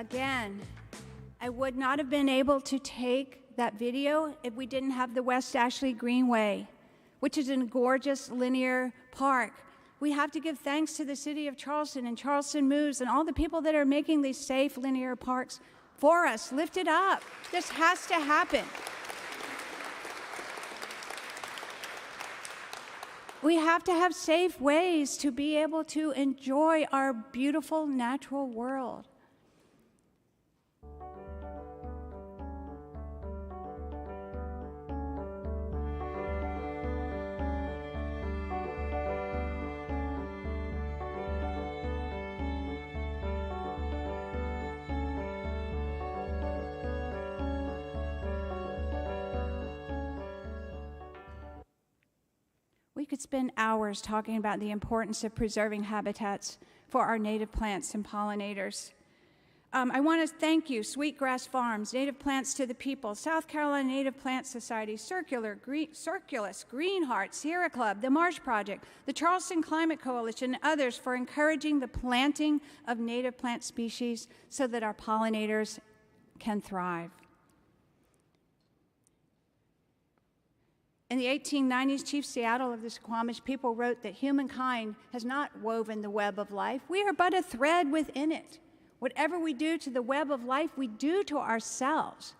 Again, I would not have been able to take that video if we didn't have the West Ashley Greenway, which is a gorgeous linear park. We have to give thanks to the city of Charleston and Charleston Moves and all the people that are making these safe linear parks for us. Lift it up. This has to happen. We have to have safe ways to be able to enjoy our beautiful natural world. We could spend hours talking about the importance of preserving habitats for our native plants and pollinators. I want to thank you, Sweetgrass Farms, Native Plants to the People, South Carolina Native Plant Society, Circulus, Greenheart, Sierra Club, the Marsh Project, the Charleston Climate Coalition, and others for encouraging the planting of native plant species so that our pollinators can thrive. In the 1890s, Chief Seattle of the Squamish people wrote that humankind has not woven the web of life. We are but a thread within it. Whatever we do to the web of life, we do to ourselves.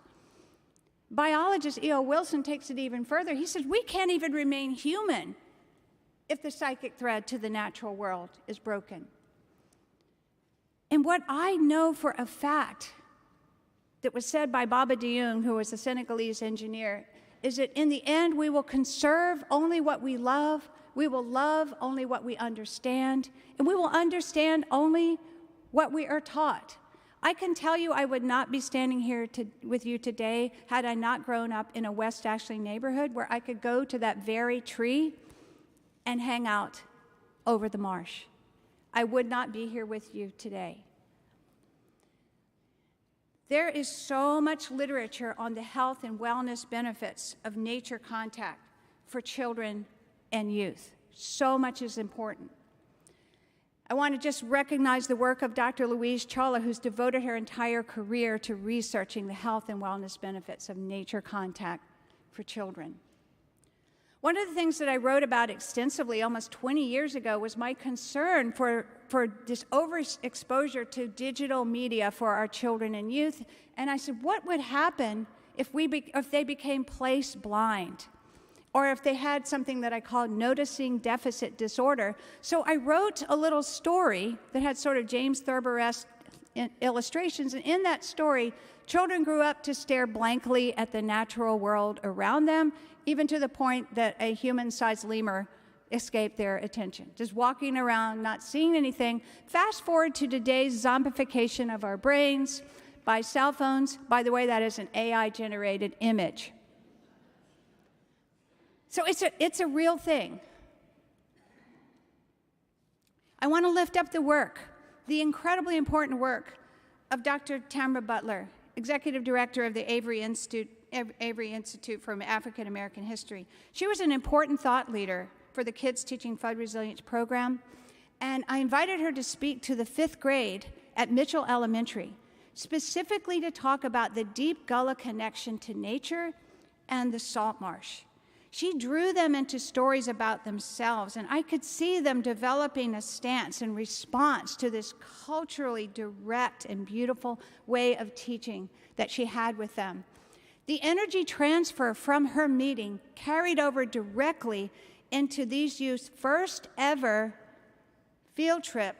Biologist E.O. Wilson takes it even further. He says we can't even remain human if the psychic thread to the natural world is broken. And what I know for a fact that was said by Baba Diung, who was a Senegalese engineer, is that in the end, we will conserve only what we love will love only what we understand, and we will understand only what we are taught. I can tell you I would not be standing here with you today had I not grown up in a West Ashley neighborhood where I could go to that very tree and hang out over the marsh. I would not be here with you today. There is so much literature on the health and wellness benefits of nature contact for children and youth. So much is important. I want to just recognize the work of Dr. Louise Chawla, who's devoted her entire career to researching the health and wellness benefits of nature contact for children. One of the things that I wrote about extensively almost 20 years ago was my concern for this overexposure to digital media for our children and youth. And I said, what would happen if they became place blind? Or if they had something that I call noticing deficit disorder. So I wrote a little story that had sort of James Thurber-esque illustrations. And in that story, children grew up to stare blankly at the natural world around them, even to the point that a human-sized lemur escaped their attention. Just walking around, not seeing anything. Fast forward to today's zombification of our brains by cell phones. By the way, that is an AI-generated image. So it's a real thing. I want to lift up the work, the incredibly important work of Dr. Tamra Butler, Executive Director of the Avery Institute for African American History. She was an important thought leader for the Kids Teaching Flood Resilience program, and I invited her to speak to the 5th grade at Mitchell Elementary, specifically to talk about the deep Gullah connection to nature and the salt marsh. She drew them into stories about themselves, and I could see them developing a stance in response to this culturally direct and beautiful way of teaching that she had with them. The energy transfer from her meeting carried over directly into these youth's first ever field trip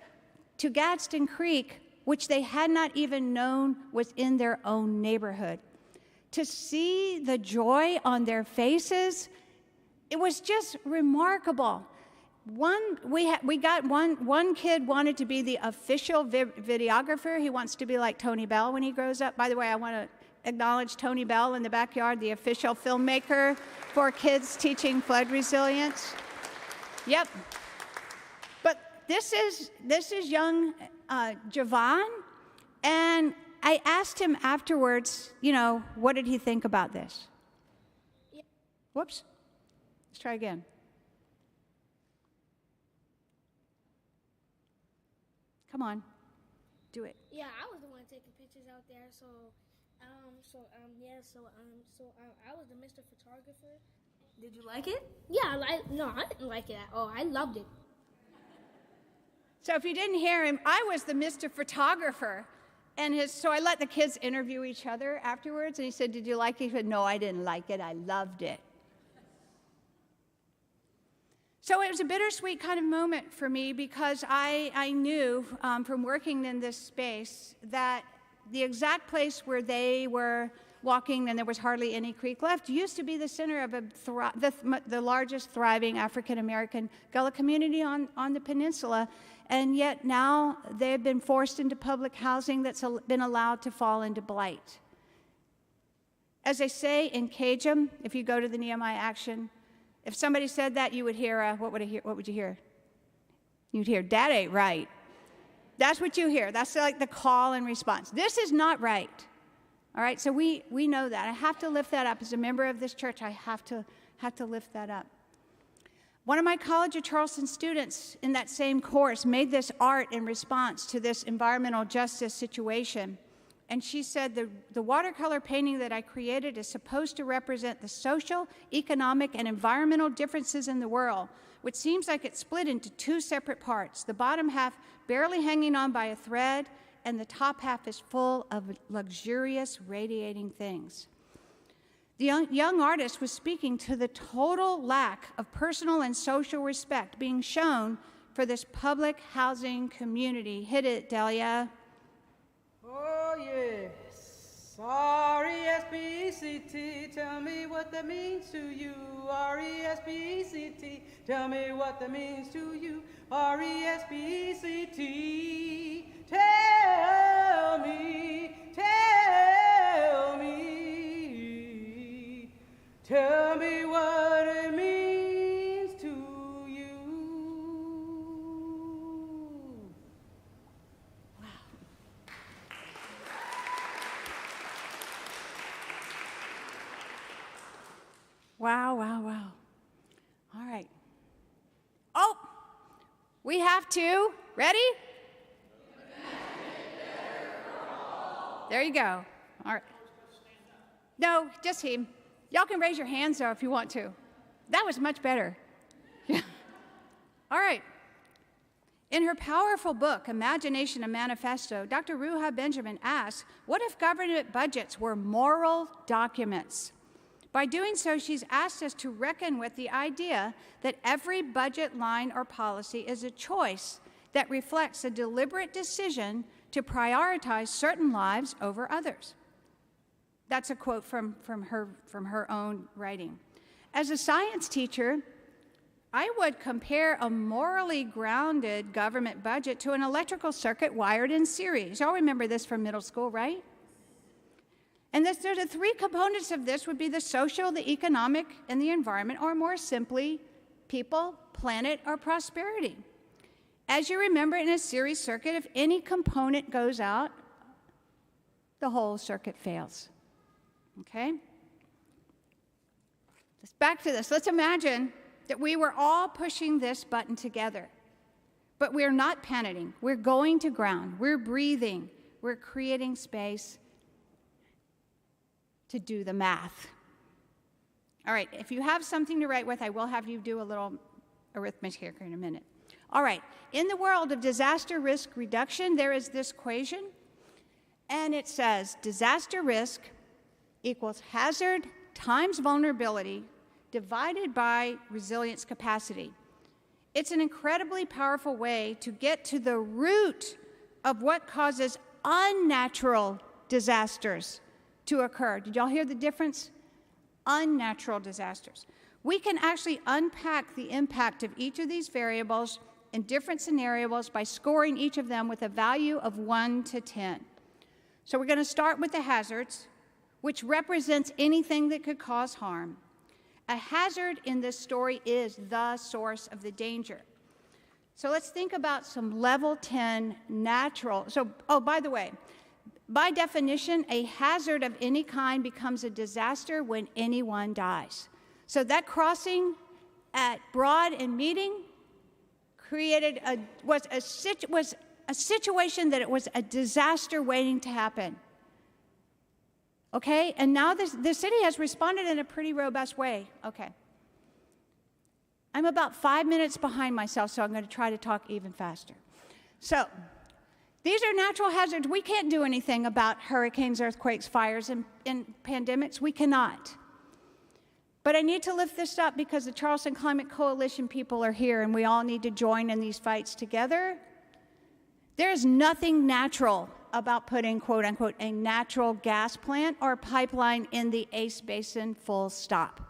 to Gadsden Creek, which they had not even known was in their own neighborhood. To see the joy on their faces, it was just remarkable. One kid wanted to be the official videographer. He wants to be like Tony Bell when he grows up. By the way, I want to acknowledge Tony Bell in the backyard, the official filmmaker for Kids Teaching Flood Resilience. Yep. But this is young Javon, and I asked him afterwards, what did he think about this? Yeah. Whoops. Let's try again. Come on. Do it. Yeah, I was the one taking pictures out there. I was the Mr. Photographer. Did you like it? Yeah, no, I didn't like it at all. I loved it. So if you didn't hear him, I was the Mr. Photographer. So I let the kids interview each other afterwards, and he said, "Did you like it?" He said, "No, I didn't like it. I loved it." So it was a bittersweet kind of moment for me because I knew from working in this space that the exact place where they were walking and there was hardly any creek left used to be the center of the largest thriving African-American Gullah community on the peninsula. And yet now they've been forced into public housing that's been allowed to fall into blight. As they say in Cajun, if you go to the Nehemiah Action, if somebody said that, you would hear, what would you hear? You'd hear, "That ain't right." That's what you hear. That's like the call and response. This is not right. All right, so we know that. I have to lift that up. As a member of this church, I have to lift that up. One of my College of Charleston students in that same course made this art in response to this environmental justice situation. And she said, the watercolor painting that I created is supposed to represent the social, economic, and environmental differences in the world, which seems like it's split into two separate parts, the bottom half barely hanging on by a thread, and the top half is full of luxurious, radiating things. The young artist was speaking to the total lack of personal and social respect being shown for this public housing community. Hit it, Delia. Oh, yes. R-E-S-P-E-C-T, tell me what that means to you. R-E-S-P-E-C-T, tell me what that means to you. R-E-S-P-E-C-T, tell me, tell me, tell me what it means to you. Wow, wow, wow. All right. Oh, we have to. Ready? There you go. All right. No, just him. Y'all can raise your hands, though, if you want to. That was much better. Yeah. All right. In her powerful book, Imagination, a Manifesto, Dr. Ruha Benjamin asks, what if government budgets were moral documents? By doing so, she's asked us to reckon with the idea that every budget line or policy is a choice that reflects a deliberate decision to prioritize certain lives over others. That's a quote from her own writing. As a science teacher, I would compare a morally grounded government budget to an electrical circuit wired in series. Y'all remember this from middle school, right? And the three components of this would be the social, the economic, and the environment, or more simply, people, planet, or prosperity. As you remember in a series circuit, if any component goes out, the whole circuit fails. Okay? Let's back to this. Let's imagine that we were all pushing this button together, but we're not panicking. We're going to ground. We're breathing. We're creating space to do the math. All right, if you have something to write with, I will have you do a little arithmetic here in a minute. All right, in the world of disaster risk reduction, there is this equation, and it says disaster risk equals hazard times vulnerability divided by resilience capacity. It's an incredibly powerful way to get to the root of what causes unnatural disasters to occur. Did y'all hear the difference? Unnatural disasters. We can actually unpack the impact of each of these variables in different scenarios by scoring each of them with a value of 1 to 10. So we're going to start with the hazards, which represents anything that could cause harm. A hazard in this story is the source of the danger. So let's think about some level 10 natural. So, oh, by the way, by definition, a hazard of any kind becomes a disaster when anyone dies. So that crossing at Broad and Meeting was a situation that it was a disaster waiting to happen. Okay, and now the city has responded in a pretty robust way. Okay. I'm about 5 minutes behind myself, so I'm going to try to talk even faster. So, these are natural hazards. We can't do anything about hurricanes, earthquakes, fires, and pandemics. We cannot. But I need to lift this up because the Charleston Climate Coalition people are here, and we all need to join in these fights together. There is nothing natural about putting, quote unquote, a natural gas plant or pipeline in the Ace Basin, full stop.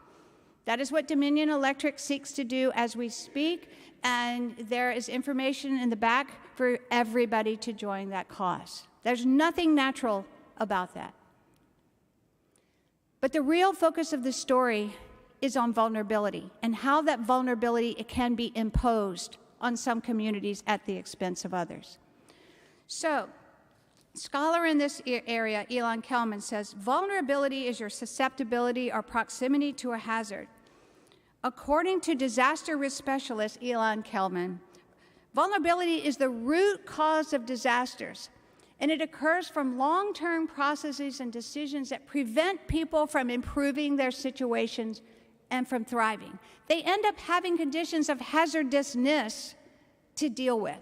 That is what Dominion Electric seeks to do as we speak, and there is information in the back for everybody to join that cause. There's nothing natural about that. But the real focus of the story is on vulnerability and how that vulnerability can be imposed on some communities at the expense of others. So, scholar in this area, Elon Kelman, says, vulnerability is your susceptibility or proximity to a hazard. According to disaster risk specialist Elon Kelman, vulnerability is the root cause of disasters, and it occurs from long-term processes and decisions that prevent people from improving their situations and from thriving. They end up having conditions of hazardousness to deal with.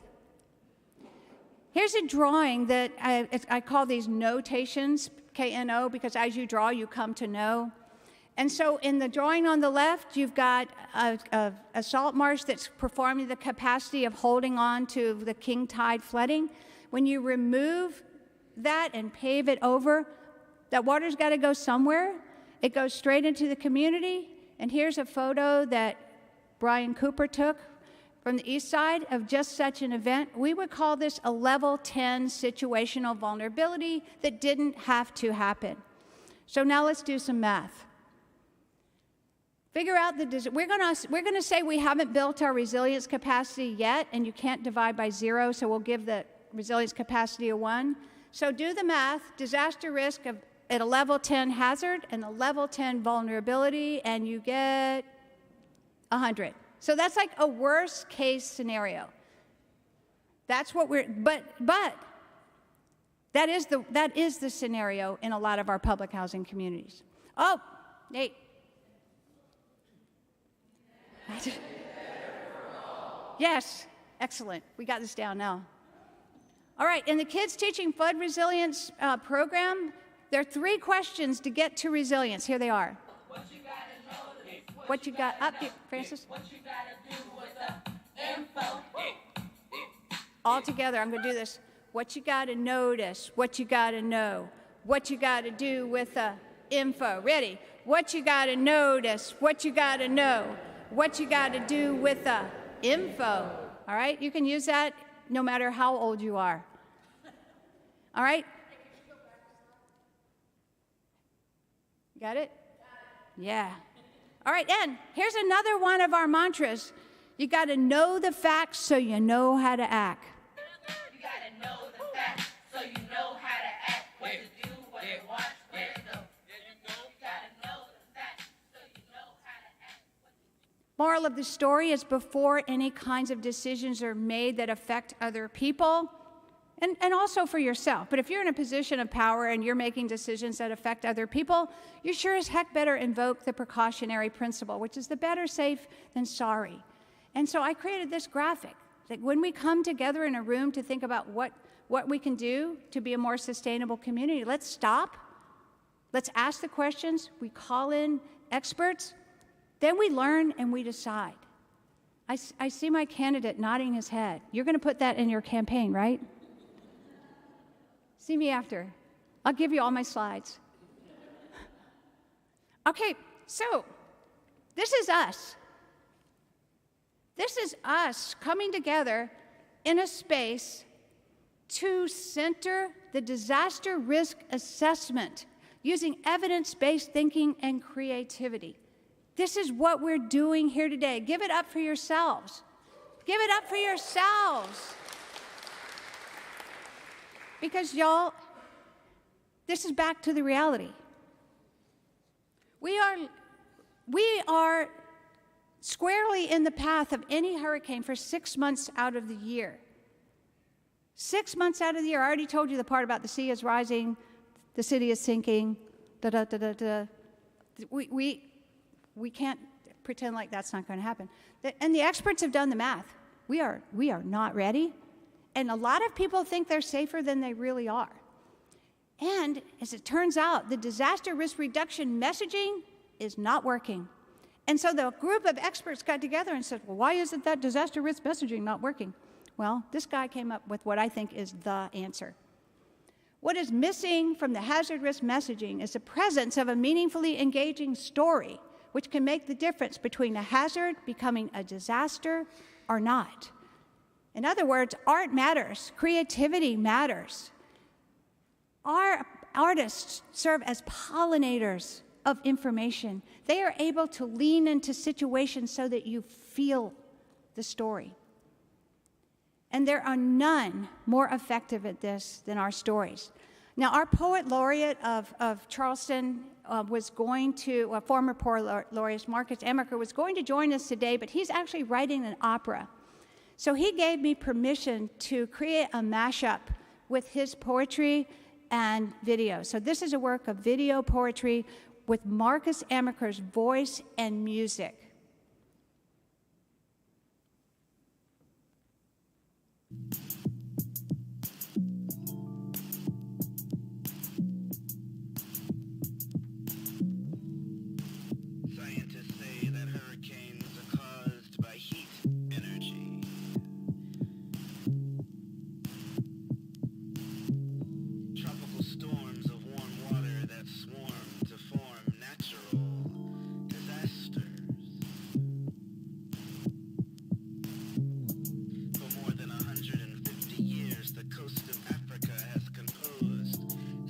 Here's a drawing that I call these notations, K-N-O, because as you draw, you come to know. And so in the drawing on the left, you've got a salt marsh that's performing the capacity of holding on to the king tide flooding. When you remove that and pave it over, that water's got to go somewhere. It goes straight into the community. And here's a photo that Brian Cooper took from the east side of just such an event. We would call this a level 10 situational vulnerability that didn't have to happen. So now let's do some math. Figure out we're going to say we haven't built our resilience capacity yet, and you can't divide by 0, so we'll give the resilience capacity a 1. So do the math, disaster risk at a level 10 hazard and a level 10 vulnerability, and you get 100. So that's like a worst case scenario. That's what but that is the scenario in a lot of our public housing communities. Oh, Nate. Yes, excellent. We got this down now. All right, in the Kids Teaching Flood Resilience program, there are 3 questions to get to resilience. Here they are. What you gotta know, what you got up here, Francis? What you gotta do with the info. All together, I'm going to do this. What you got to notice, what you got to know, what you got to do with the info. Ready? What you got to notice, what you got to know, what you got to do with the info. All right? You can use that no matter how old you are. All right? Got it? Yeah. All right, and here's another one of our mantras. You got to know the facts so you know how to act. You gotta know the facts so you know how to act, what to do, what to watch, where to go. You gotta know the facts so you know how to act. Moral of the story is before any kinds of decisions are made that affect other people, and also for yourself. But if you're in a position of power and you're making decisions that affect other people, you sure as heck better invoke the precautionary principle, which is the better safe than sorry. And so I created this graphic that when we come together in a room to think about what we can do to be a more sustainable community, let's stop, let's ask the questions, we call in experts, then we learn and we decide. I see my candidate nodding his head. You're going to put that in your campaign, right? See me after. I'll give you all my slides. Okay, so this is us. This is us coming together in a space to center the disaster risk assessment using evidence-based thinking and creativity. This is what we're doing here today. Give it up for yourselves. Give it up for yourselves. Because y'all, this is back to the reality. We are squarely in the path of any hurricane for 6 months out of the year. 6 months out of the year, I already told you the part about the sea is rising, the city is sinking, da-da-da-da-da. We can't pretend like that's not going to happen. And the experts have done the math. We are not ready. And a lot of people think they're safer than they really are. And as it turns out, the disaster risk reduction messaging is not working. And so the group of experts got together and said, well, why isn't that disaster risk messaging not working? Well, this guy came up with what I think is the answer. What is missing from the hazard risk messaging is the presence of a meaningfully engaging story, which can make the difference between a hazard becoming a disaster or not. In other words, art matters, creativity matters. Our artists serve as pollinators of information. They are able to lean into situations so that you feel the story. And there are none more effective at this than our stories. Now, our poet laureate of Charleston was going to, a former poet laureate, Marcus Amaker, was going to join us today, but he's actually writing an opera. So he gave me permission to create a mashup with his poetry and video. So this is a work of video poetry with Marcus Amaker's voice and music. Scientists say that hurricanes are caused by heat energy. Tropical storms of warm water that swarm to form natural disasters. For more than 150 years, the coast of Africa has composed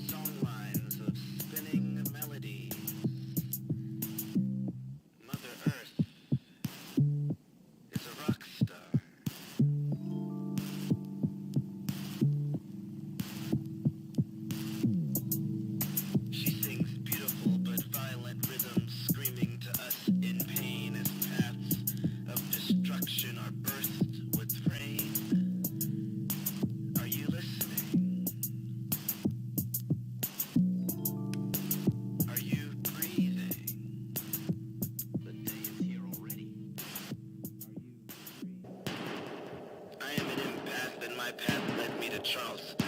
songlines of spinning melodies. Mother Earth is a rock star. She sings beautiful but violent rhythms, screaming to us in pain as paths of destruction are birthed with rain. Are you listening? Are you breathing? The day is here already. I am an empath, and my path led me to Charleston,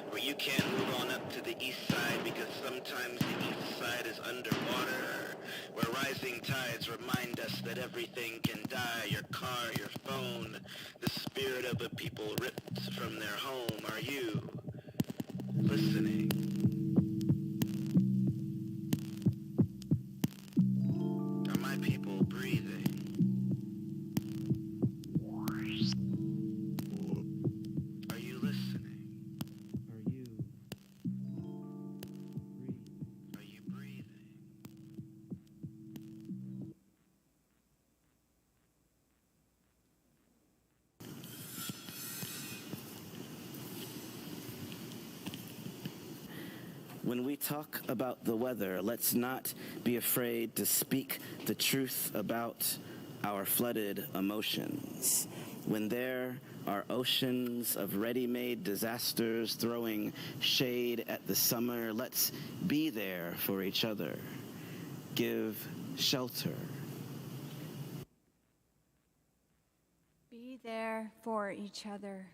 where you can't move on up to the east side because sometimes the east side is underwater, where rising tides remind us that everything can die, your car, your phone, the spirit of a people ripped from their home. Are you listening? Are my people breathing? Are you listening? Are you breathing? When we talk about the weather, let's not be afraid to speak the truth about our flooded emotions. When there are oceans of ready-made disasters throwing shade at the summer, let's be there for each other. Give shelter. Be there for each other.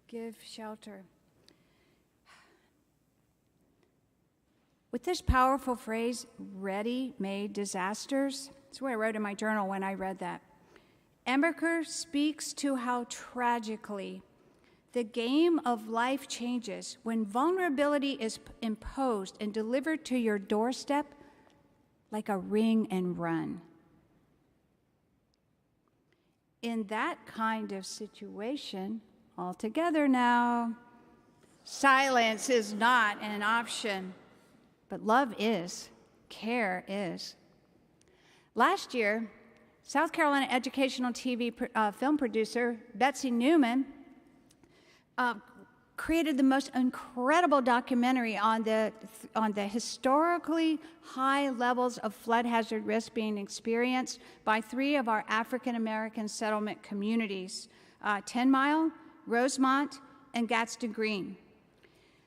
Give shelter. With this powerful phrase, ready-made disasters, that's what I wrote in my journal when I read that. Amaker speaks to how tragically the game of life changes when vulnerability is imposed and delivered to your doorstep like a ring and run. In that kind of situation, all together now, silence is not an option, but love is, care is. Last year, South Carolina educational TV film producer Betsy Newman created the most incredible documentary on the historically high levels of flood hazard risk being experienced by 3 of our African American settlement communities, 10 Mile, Rosemont, and Gadsden Green.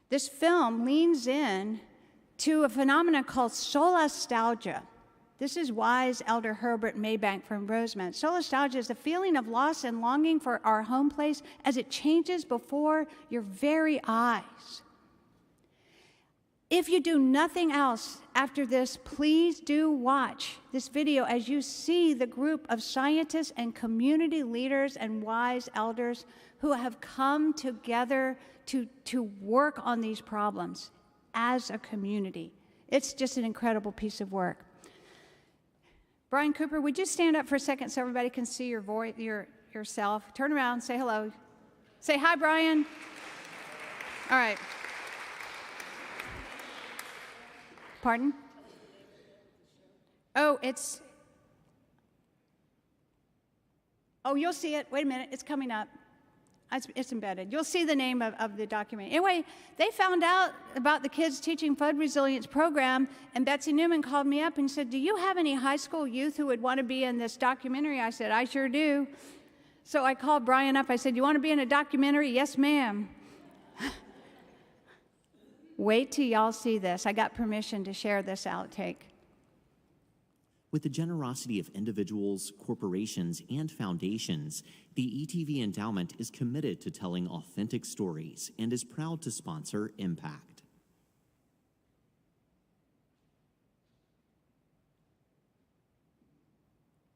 This film leans in to a phenomenon called solastalgia. This is wise Elder Herbert Maybank from Rosemount. Solastalgia is the feeling of loss and longing for our home place as it changes before your very eyes. If you do nothing else after this, please do watch this video as you see the group of scientists and community leaders and wise elders who have come together to work on these problems as a community. It's just an incredible piece of work. Brian Cooper, would you stand up for a second so everybody can see your voice, yourself? Turn around, say hello. Say hi, Brian. All right. Pardon? Oh, you'll see it. Wait a minute, it's coming up. It's embedded. You'll see the name of the document. Anyway, they found out about the Kids Teaching Flood Resilience program, and Betsy Newman called me up and said, do you have any high school youth who would want to be in this documentary? I said, I sure do. So I called Brian up. I said, you want to be in a documentary? Yes, ma'am. Wait till y'all see this. I got permission to share this outtake. With the generosity of individuals, corporations, and foundations, the ETV Endowment is committed to telling authentic stories and is proud to sponsor Impact.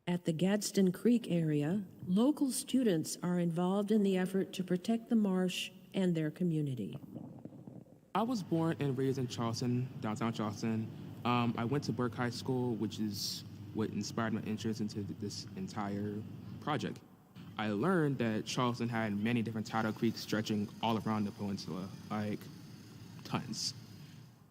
At the Gadsden Creek area, local students are involved in the effort to protect the marsh and their community. I was born and raised in Charleston, downtown Charleston. I went to Burke High School, which is what inspired my interest into this entire project. I learned that Charleston had many different tidal creeks stretching all around the peninsula, like tons.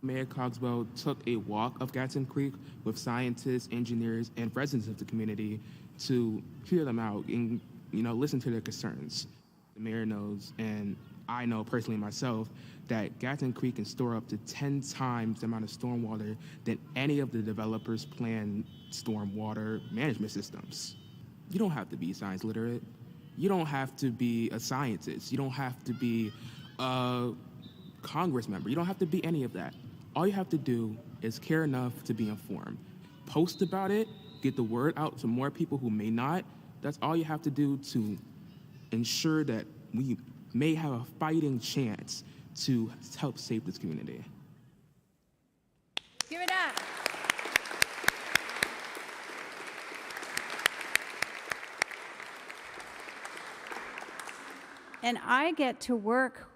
Mayor Cogswell took a walk of Gadsden Creek with scientists, engineers, and residents of the community to hear them out and listen to their concerns. The mayor knows, and I know personally myself, that Gadsden Creek can store up to 10 times the amount of stormwater than any of the developers' planned stormwater management systems. You don't have to be science literate. You don't have to be a scientist. You don't have to be a Congress member. You don't have to be any of that. All you have to do is care enough to be informed. Post about it, get the word out to more people who may not. That's all you have to do to ensure that we may have a fighting chance to help save this community. Give it up. And I get to work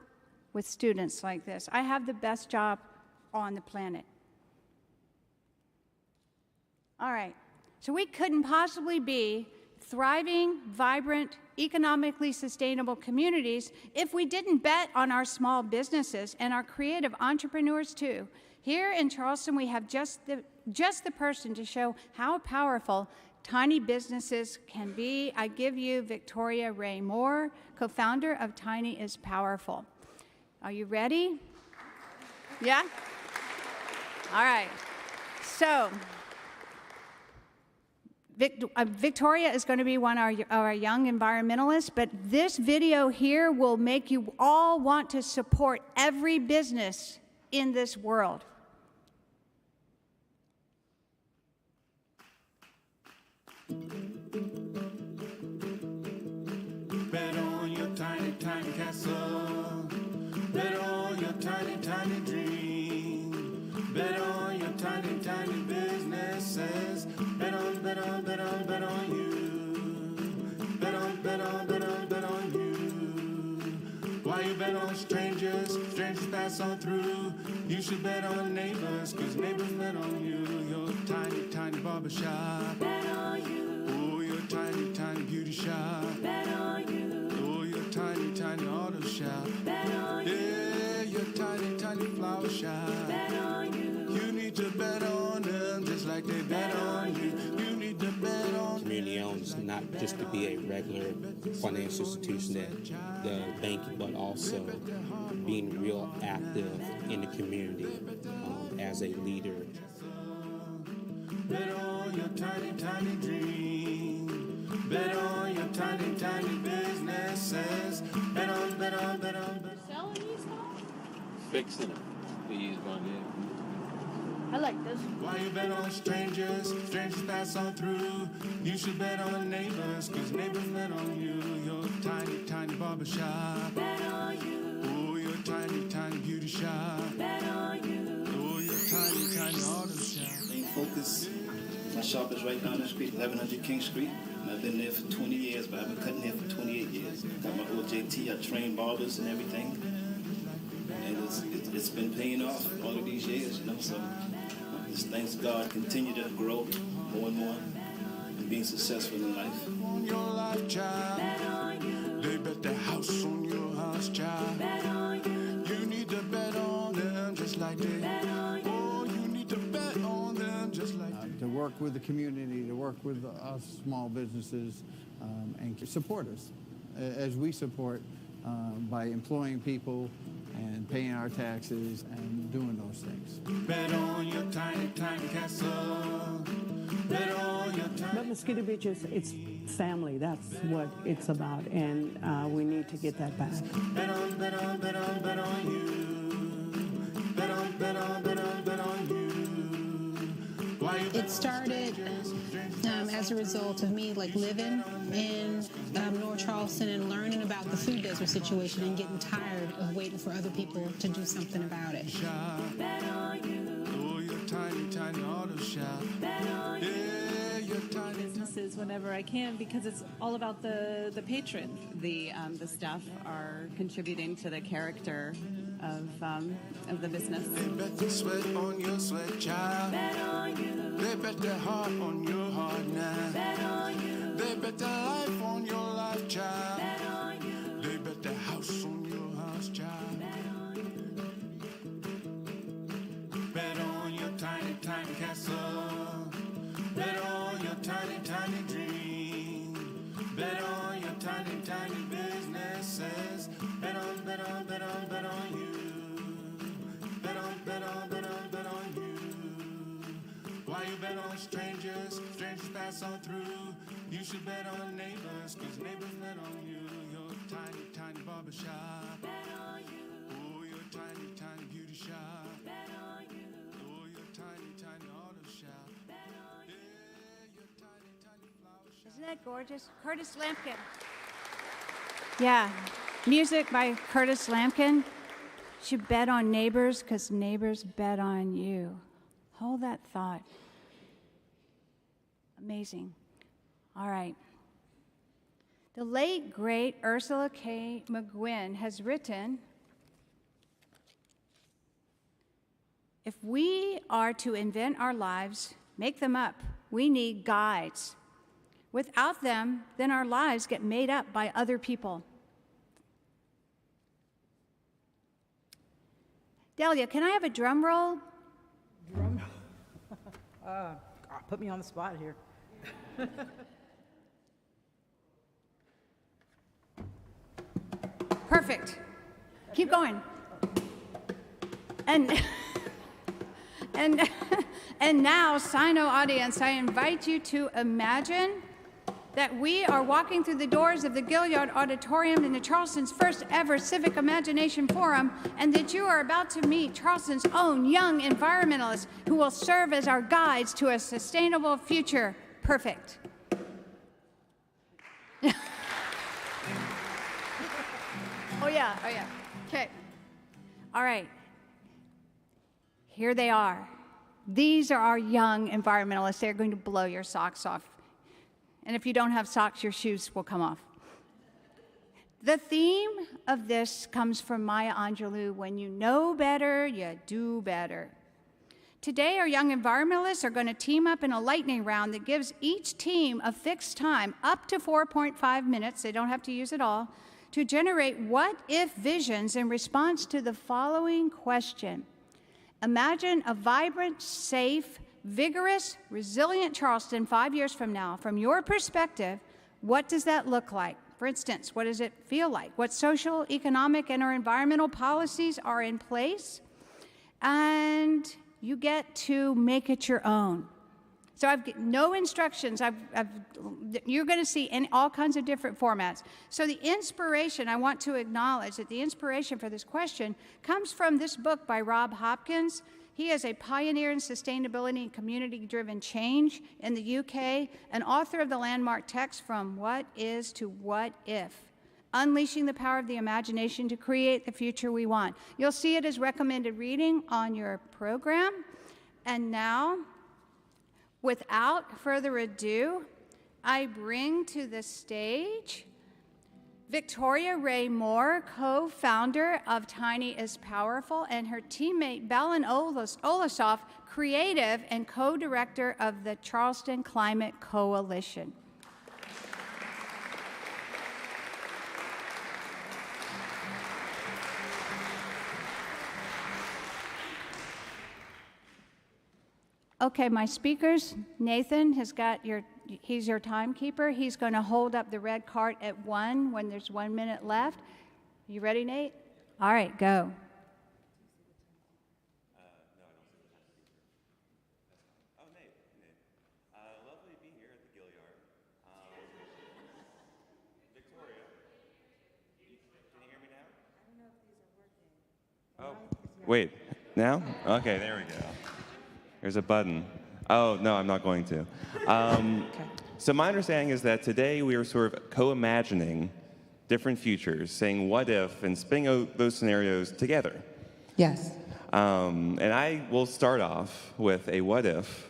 with students like this. I have the best job on the planet. All right, so we couldn't possibly be thriving, vibrant, economically sustainable communities if we didn't bet on our small businesses and our creative entrepreneurs too. Here in Charleston, we have just the person to show how powerful tiny businesses can be. I give you Victoria Ray Moore, co-founder of Tiny is Powerful. Are you ready? Yeah? All right. So, Victoria is going to be one of our young environmentalists, but this video here will make you all want to support every business in this world. Bet on your tiny, tiny castle. Bet on your tiny, tiny dream. Bet on your tiny, tiny businesses. Bet on, bet on, bet on, bet on you. Bet on, bet on, bet on, bet on you. Why you bet on strangers? Strangers pass on through. You should bet on neighbors, cause neighbors bet on you. Your tiny, tiny barbershop. Bet on you. Oh, your tiny, tiny beauty shop. Bet on you. Oh, your tiny, tiny auto shop. Bet on you. Yeah, your tiny, tiny flower shop. Bet on you. You need to bet on them just like they bet on you. You need to bet on community owned is not just to be a regular financial institution that the bank, but also being real active in the community as a leader. Bet on your tiny, tiny dream. Bet on your tiny, tiny businesses. Bet on, bet on, bet on, bet on. fixing them. These one there. I like this. Why you bet on strangers? Strangers pass on through. You should bet on neighbors, cause neighbors bet on you. Your tiny, tiny barbershop. Bet on you. Oh, your tiny, tiny beauty shop. Bet on you. Oh, your tiny, tiny auto shop. Main focus. My shop is right down the street, 1100 King Street. And I've been there for 20 years, but I've been cutting hair for 28 years. Got my OJT, I train barbers and everything. And it's been paying off all of these years, you know, so just thanks God, continue to grow more and more and being successful in life. On your life, child. They bet the house on your house, child. You need to bet on them just like they. Oh, you need to bet on them just like they. To work with the community, to work with us small businesses, and support us as we support by employing people and paying our taxes and doing those things. Bet on your tiny, tiny castle. Bet on your tiny. But Mosquito Beach it's family. That's what it's about, and we need to get that back. Bet on, bet on, bet on, bet on you. Bet on, bet on, bet on, bet on you. It started as a result of me living in North Charleston and learning about the food desert situation and getting tired of waiting for other people to do something about it. Bet on you. Oh, your tiny, tiny auto shop. Bet on you. Yeah, your tiny businesses whenever I can because it's all about the patron. The staff are contributing to the character of the business. They bet the sweat on your sweat, child. Bet on you. They bet their heart on your heart now. Bet on you. They bet their life on your life, child. Bet on you. They bet their house on your house, child. Bet on you. Bet on your tiny, tiny castle. Bet on your tiny, tiny dream. Bet on your tiny, tiny businesses. Bet on, bet on, bet on, bet on you. Bet on, bet on, bet on, bet on you. Why you bet on strangers? Strangers pass on through. You should bet on neighbors, cause neighbors bet on you. Your tiny, tiny barbershop. Bet on you. Oh, your tiny, tiny beauty shop. Bet on you. Oh, your tiny, tiny auto shop. Bet on you. Yeah, your tiny, tiny flower shop. Isn't that gorgeous? Curtis Lampkin. Yeah, music by Curtis Lampkin. You should bet on neighbors because neighbors bet on you. Hold that thought. Amazing. All right. The late, great Ursula K. McGuinn has written, if we are to invent our lives, make them up, we need guides. Without them, then our lives get made up by other people. Delia, can I have a drum roll? Drum? Put me on the spot here. Perfect. Keep going. And now, SINO audience, I invite you to imagine that we are walking through the doors of the Gilliard Auditorium in the Charleston's first ever Civic Imagination Forum, and that you are about to meet Charleston's own young environmentalists who will serve as our guides to a sustainable future. Perfect. Oh yeah, okay. All right, here they are. These are our young environmentalists. They're going to blow your socks off. And if you don't have socks, your shoes will come off. The theme of this comes from Maya Angelou: when you know better, you do better. Today, our young environmentalists are going to team up in a lightning round that gives each team a fixed time, up to 4.5 minutes, they don't have to use it all, to generate what-if visions in response to the following question. Imagine a vibrant, safe, vigorous, resilient Charleston 5 years from now. From your perspective, what does that look like? For instance, what does it feel like? What social, economic, and or environmental policies are in place? And you get to make it your own. So I've no instructions. You're going to see in all kinds of different formats. So the inspiration, I want to acknowledge that the inspiration for this question comes from this book by Rob Hopkins. He is a pioneer in sustainability and community-driven change in the UK, an author of the landmark text From What Is to What If, Unleashing the Power of the Imagination to Create the Future We Want. You'll see it as recommended reading on your program. And now, without further ado, I bring to the stage Victoria Ray Moore, co-founder of Tiny is Powerful, and her teammate Belen Olasoff, creative and co-director of the Charleston Climate Coalition. Okay, my speakers, Nathan has got he's your timekeeper. He's going to hold up the red cart at 1 when there's 1 minute left. You ready, Nate? All right, go. Lovely to be here at the Gilliard. Victoria, can you hear me now? I don't know if these are working. Oh, wait, now? Okay, there we go. There's a button. Oh, no, I'm not going to. So my understanding is that today we are sort of co-imagining different futures, saying what if, and spinning out those scenarios together. Yes. And I will start off with a what if.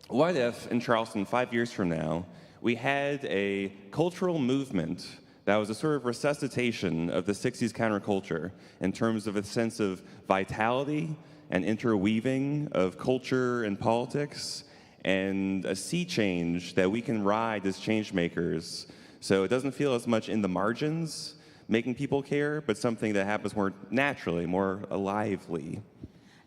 What if in Charleston 5 years from now, we had a cultural movement that was a sort of resuscitation of the 60s counterculture in terms of a sense of vitality and interweaving of culture and politics, and a sea change that we can ride as change makers, so it doesn't feel as much in the margins, making people care, but something that happens more naturally, more lively.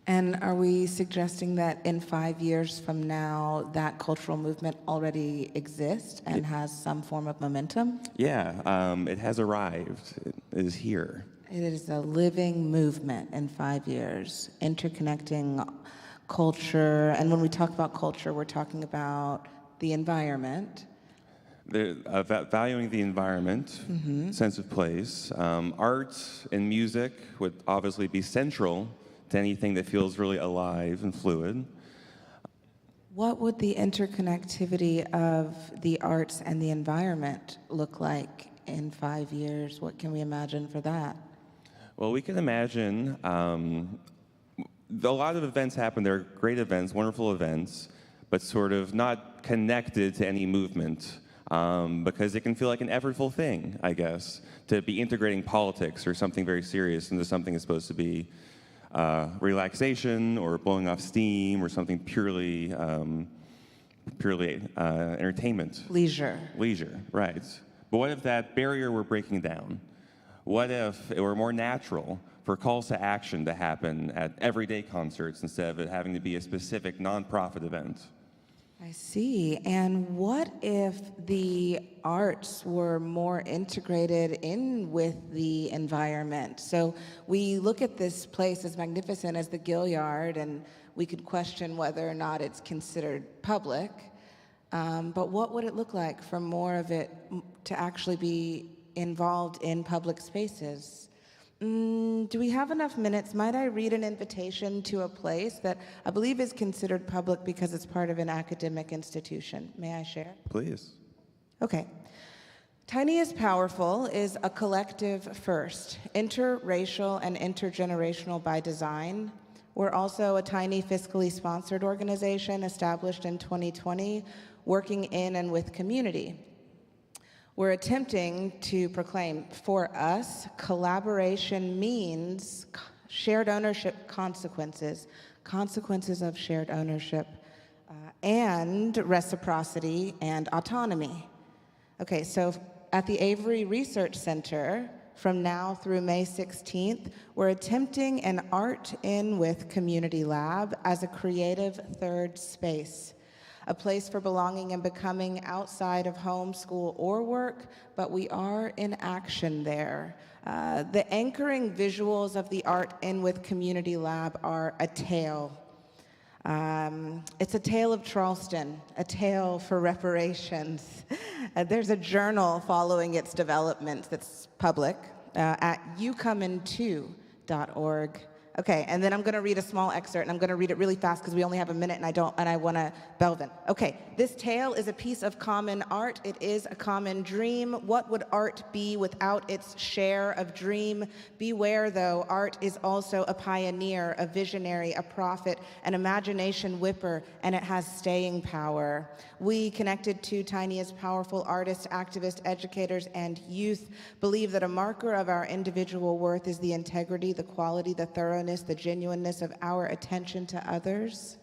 And are we suggesting that in 5 years from now, that cultural movement already exists and has some form of momentum? Yeah, it has arrived. It is here. It is a living movement in 5 years, interconnecting culture. And when we talk about culture, we're talking about the environment. Valuing the environment, sense of place. Art and music would obviously be central to anything that feels really alive and fluid. What would the interconnectivity of the arts and the environment look like in 5 years? What can we imagine for that? Well, we can imagine a lot of events happen. They're great events, wonderful events, but sort of not connected to any movement because it can feel like an effortful thing, I guess, to be integrating politics or something very serious into something that's supposed to be relaxation or blowing off steam or something purely entertainment. Leisure. Leisure, right. But what if that barrier were breaking down? What if it were more natural for calls to action to happen at everyday concerts instead of it having to be a specific nonprofit event? I see. And what if the arts were more integrated in with the environment? So we look at this place as magnificent as the Gilliard, and we could question whether or not it's considered public. But what would it look like for more of it to actually be involved in public spaces? Do we have enough minutes? Might I read an invitation to a place that I believe is considered public because it's part of an academic institution? May I share? Please. Okay. Tiny is Powerful is a collective first, interracial and intergenerational by design. We're also a tiny fiscally sponsored organization established in 2020, working in and with community. We're attempting to proclaim, for us, collaboration means shared ownership consequences of shared ownership, and reciprocity and autonomy. Okay, so at the Avery Research Center, from now through May 16th, we're attempting an Art in with Community Lab as a creative third space. A place for belonging and becoming outside of home, school, or work, but we are in action there. The anchoring visuals of the Art in with Community Lab are a tale It's a tale of Charleston, a tale for reparations. There's a journal following its development that's public at youcomein2.org. Okay, and then I'm going to read a small excerpt, and I'm going to read it really fast because we only have a minute, and I want to Belvin. Okay, this tale is a piece of common art. It is a common dream. What would art be without its share of dream? Beware, though, art is also a pioneer, a visionary, a prophet, an imagination whipper, and it has staying power. We, connected to Tiny is powerful artists, activists, educators, and youth, believe that a marker of our individual worth is the integrity, the quality, the thoroughness, the genuineness of our attention to others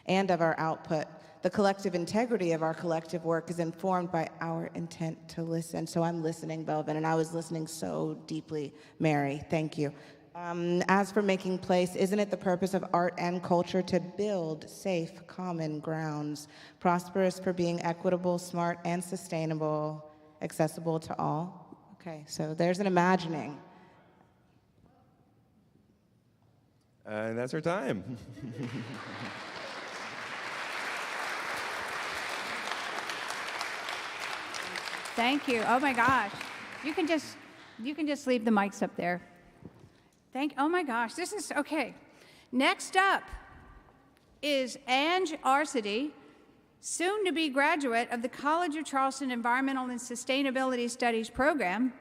and of our output. The collective integrity of our collective work is informed by our intent to listen. So I'm listening, Belvin, and I was listening so deeply, Mary. Thank you. As for making place, isn't it the purpose of art and culture to build safe, common grounds, prosperous for being equitable, smart, and sustainable, accessible to all? Okay, so there's an imagining. And that's our time. Thank you. Oh my gosh. You can just leave the mics up there. Oh my gosh, this is okay. Next up is Ange Arcidi, soon to be graduate of the College of Charleston Environmental and Sustainability Studies program.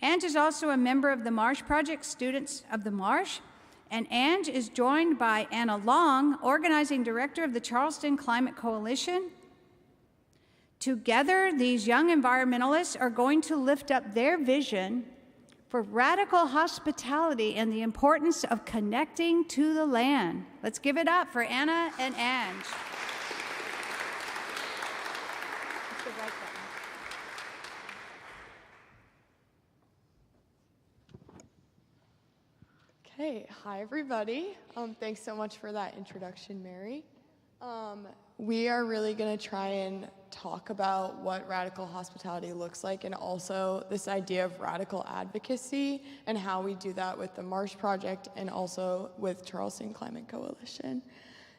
Ange is also a member of the Marsh Project, Students of the Marsh. And Ange is joined by Anna Long, organizing director of the Charleston Climate Coalition. Together, these young environmentalists are going to lift up their vision for radical hospitality and the importance of connecting to the land. Let's give it up for Anna and Ange. Hey, hi everybody. Thanks so much for that introduction, Mary. We are really going to try and talk about what radical hospitality looks like, and also this idea of radical advocacy and how we do that with the Marsh Project and also with Charleston Climate Coalition.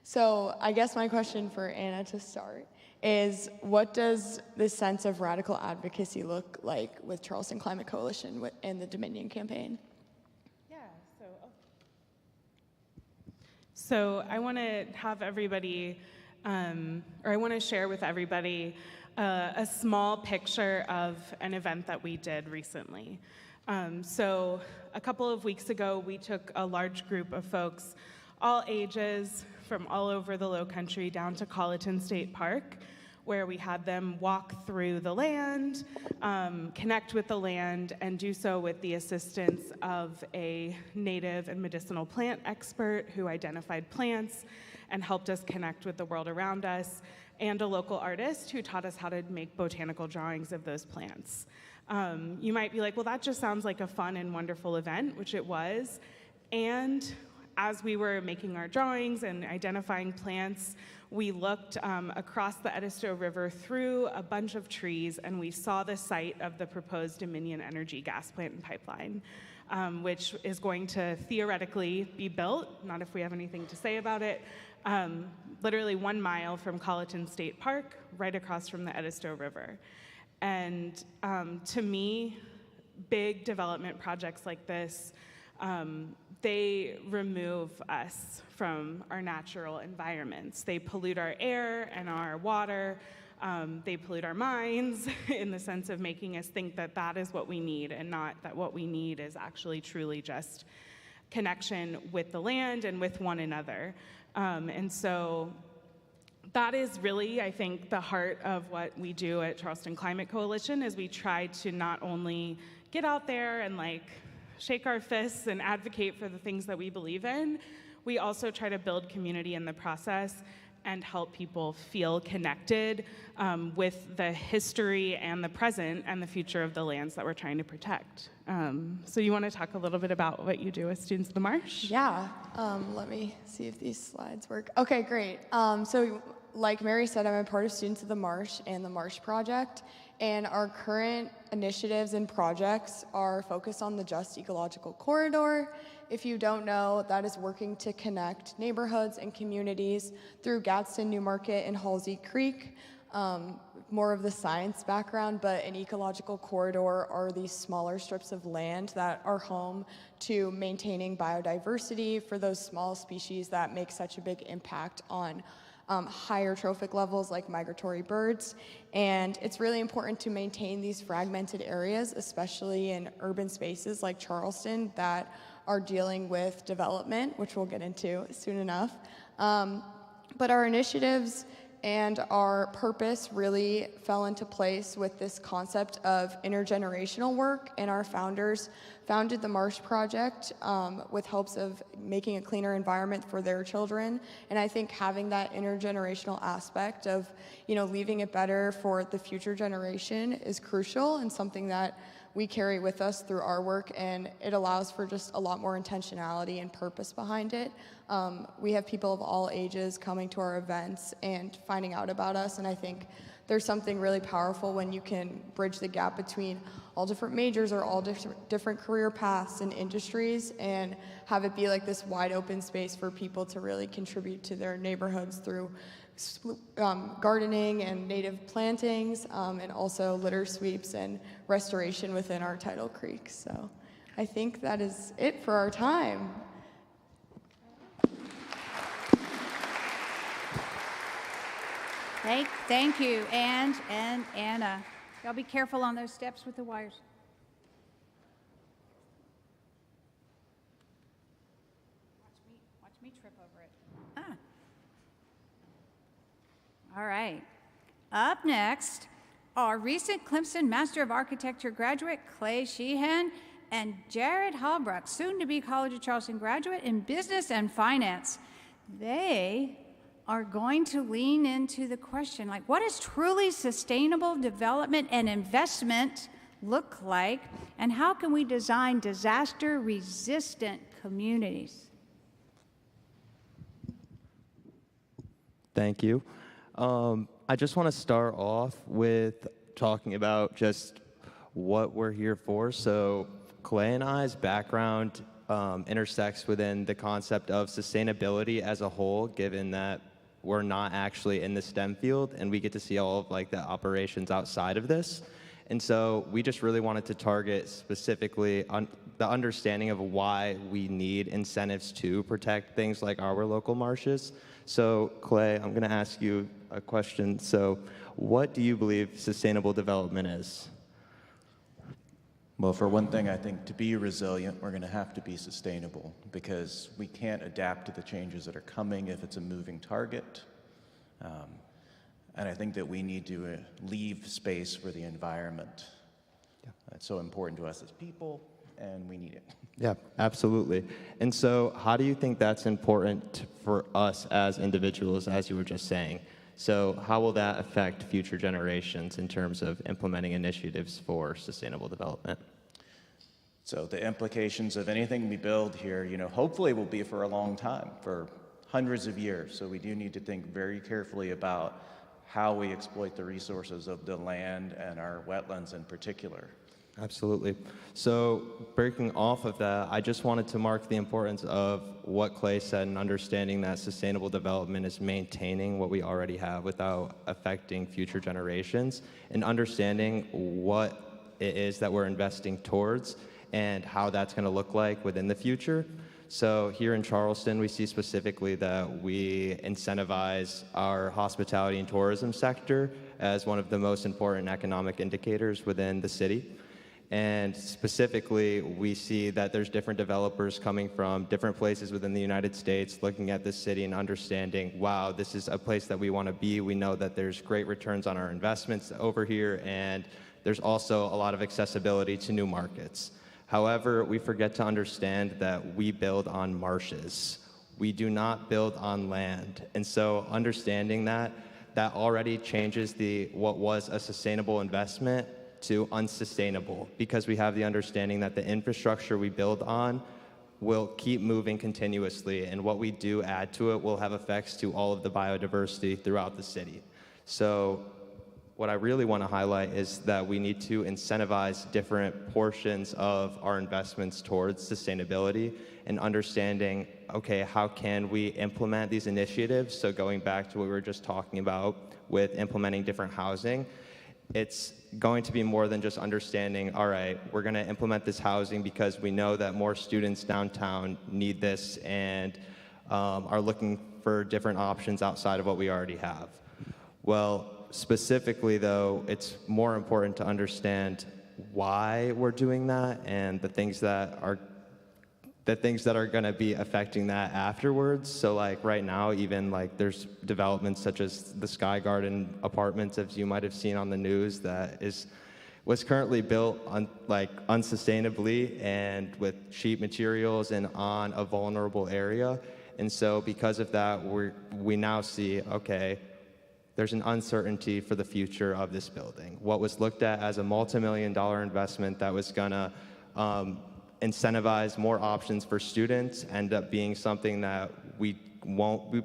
So I guess my question for Anna to start is, what does this sense of radical advocacy look like with Charleston Climate Coalition and the Dominion campaign? So I want to have everybody, or I want to share with everybody a small picture of an event that we did recently. So a couple of weeks ago, we took a large group of folks, all ages, from all over the Lowcountry down to Colleton State Park, where we had them walk through the land, connect with the land, and do so with the assistance of a native and medicinal plant expert who identified plants and helped us connect with the world around us, and a local artist who taught us how to make botanical drawings of those plants. You might be like, well, that just sounds like a fun and wonderful event, which it was. And as we were making our drawings and identifying plants, we looked across the Edisto River through a bunch of trees, and we saw the site of the proposed Dominion Energy gas plant and pipeline, which is going to theoretically be built, not if we have anything to say about it, literally 1 mile from Colleton State Park, right across from the Edisto River. And to me, big development projects like this, they remove us from our natural environments. They pollute our air and our water. They pollute our minds in the sense of making us think that that is what we need, and not that what we need is actually truly just connection with the land and with one another. And so that is really, I think, the heart of what we do at Charleston Climate Coalition, is we try to not only get out there and shake our fists and advocate for the things that we believe in, we also try to build community in the process and help people feel connected with the history and the present and the future of the lands that we're trying to protect. So you want to talk a little bit about what you do with Students of the Marsh? Yeah, let me see if these slides work. Okay, great. So like Mary said, I'm a part of Students of the Marsh and the Marsh Project, and our current initiatives and projects are focused on the Just Ecological Corridor. If you don't know, that is working to connect neighborhoods and communities through Gadsden, Newmarket, and Halsey Creek. More of the science background, but an ecological corridor are these smaller strips of land that are home to maintaining biodiversity for those small species that make such a big impact on higher trophic levels like migratory birds. And it's really important to maintain these fragmented areas, especially in urban spaces like Charleston that are dealing with development, which we'll get into soon enough. But our initiatives and our purpose really fell into place with this concept of intergenerational work, and our founders founded the Marsh Project with hopes of making a cleaner environment for their children. And I think having that intergenerational aspect of, leaving it better for the future generation is crucial and something that we carry with us through our work, and it allows for just a lot more intentionality and purpose behind it. We have people of all ages coming to our events and finding out about us, and I think there's something really powerful when you can bridge the gap between all different majors or all different career paths and industries, and have it be like this wide open space for people to really contribute to their neighborhoods through gardening and native plantings, and also litter sweeps and restoration within our tidal creeks. So I think that is it for our time. Thank you, and Anna. Y'all be careful on those steps with the wires. Watch me trip over it. All right. Up next, our recent Clemson Master of Architecture graduate, Clay Sheehan, and Jared Hallbrook, soon to be College of Charleston graduate in business and finance. They are going to lean into the question, like, what does truly sustainable development and investment look like, and how can we design disaster-resistant communities? Thank you. I just want to start off with talking about just what we're here for. So Clay and I's background intersects within the concept of sustainability as a whole, given that we're not actually in the STEM field and we get to see all of the operations outside of this. And so we just really wanted to target specifically on the understanding of why we need incentives to protect things like our local marshes. So Clay, I'm going to ask you a question. So what do you believe sustainable development is? Well, for one thing, I think to be resilient, we're going to have to be sustainable, because we can't adapt to the changes that are coming if it's a moving target. And I think that we need to leave space for the environment. Yeah. It's so important to us as people, and we need it. Yeah, absolutely. And so how do you think that's important for us as individuals, as you were just saying? So how will that affect future generations in terms of implementing initiatives for sustainable development? So the implications of anything we build here, hopefully will be for a long time, for hundreds of years. So we do need to think very carefully about how we exploit the resources of the land and our wetlands in particular. Absolutely. So breaking off of that, I just wanted to mark the importance of what Clay said and understanding that sustainable development is maintaining what we already have without affecting future generations, and understanding what it is that we're investing towards and how that's going to look like within the future. So here in Charleston, we see specifically that we incentivize our hospitality and tourism sector as one of the most important economic indicators within the city. And specifically, we see that there's different developers coming from different places within the United States, looking at this city and understanding, wow, this is a place that we want to be. We know that there's great returns on our investments over here, and there's also a lot of accessibility to new markets. However, we forget to understand that we build on marshes. We do not build on land. And so understanding that already changes what was a sustainable investment to unsustainable, because we have the understanding that the infrastructure we build on will keep moving continuously, and what we do add to it will have effects to all of the biodiversity throughout the city. So what I really want to highlight is that we need to incentivize different portions of our investments towards sustainability and understanding, okay, how can we implement these initiatives? So going back to what we were just talking about with implementing different housing, it's going to be more than just understanding, all right, we're going to implement this housing because we know that more students downtown need this and are looking for different options outside of what we already have. Well, specifically though, it's more important to understand why we're doing that and the things that are going to be affecting that afterwards. So like right now, even like there's developments such as the Sky Garden apartments, as you might have seen on the news, that was currently built unsustainably and with cheap materials and on a vulnerable area. And so because of that, we now see, okay, there's an uncertainty for the future of this building. What was looked at as a multi-million-dollar investment that was gonna incentivize more options for students end up being something that we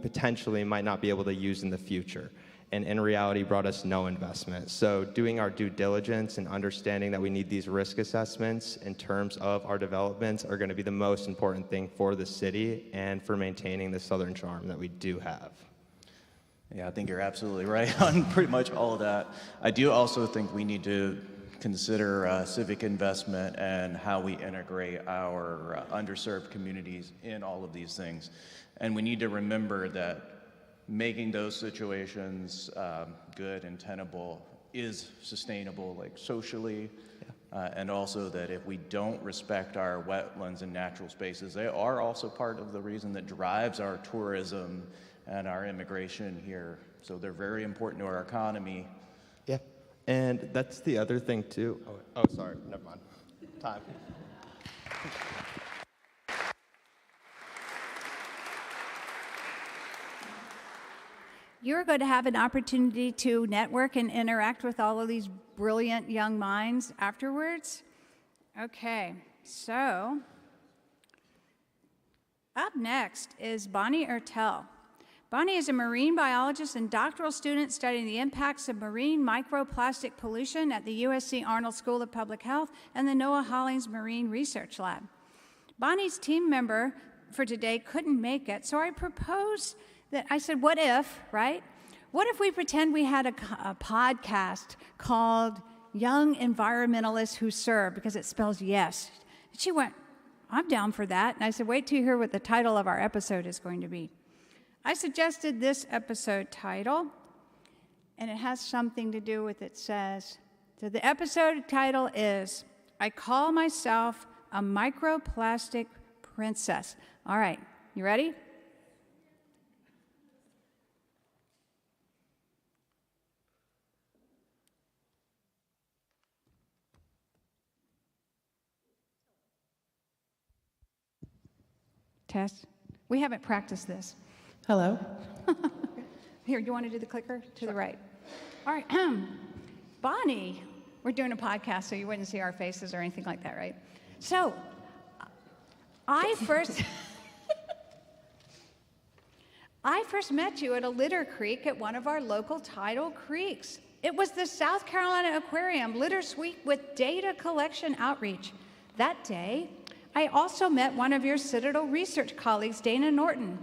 potentially might not be able to use in the future. And in reality brought us no investment. So doing our due diligence and understanding that we need these risk assessments in terms of our developments are gonna be the most important thing for the city and for maintaining the southern charm that we do have. Yeah, I think you're absolutely right on pretty much all of that. I do also think we need to consider civic investment and how we integrate our underserved communities in all of these things. And we need to remember that making those situations good and tenable is sustainable, like socially, and also that if we don't respect our wetlands and natural spaces, they are also part of the reason that drives our tourism and our immigration here. So they're very important to our economy. Yeah, and that's the other thing too. Oh, sorry, never mind. Time. You're going to have an opportunity to network and interact with all of these brilliant young minds afterwards. Okay, so up next is Bonnie Ertel. Bonnie is a marine biologist and doctoral student studying the impacts of marine microplastic pollution at the USC Arnold School of Public Health and the Noah Hollings Marine Research Lab. Bonnie's team member for today couldn't make it, so I proposed that I said, what if, right? What if we pretend we had a podcast called Young Environmentalists Who Serve, because it spells yes. And she went, I'm down for that. And I said, wait till you hear what the title of our episode is going to be. I suggested this episode title, and it has something to do with, it says, so the episode title is, I Call Myself a Microplastic Princess. All right, you ready? Tess, we haven't practiced this. Hello. Here, you want to do the clicker? To the right. All right. Bonnie, we're doing a podcast, so you wouldn't see our faces or anything like that, right? So, I first met you at a litter creek at one of our local tidal creeks. It was the South Carolina Aquarium Litter Sweep with data collection outreach. That day, I also met one of your Citadel research colleagues, Dana Norton.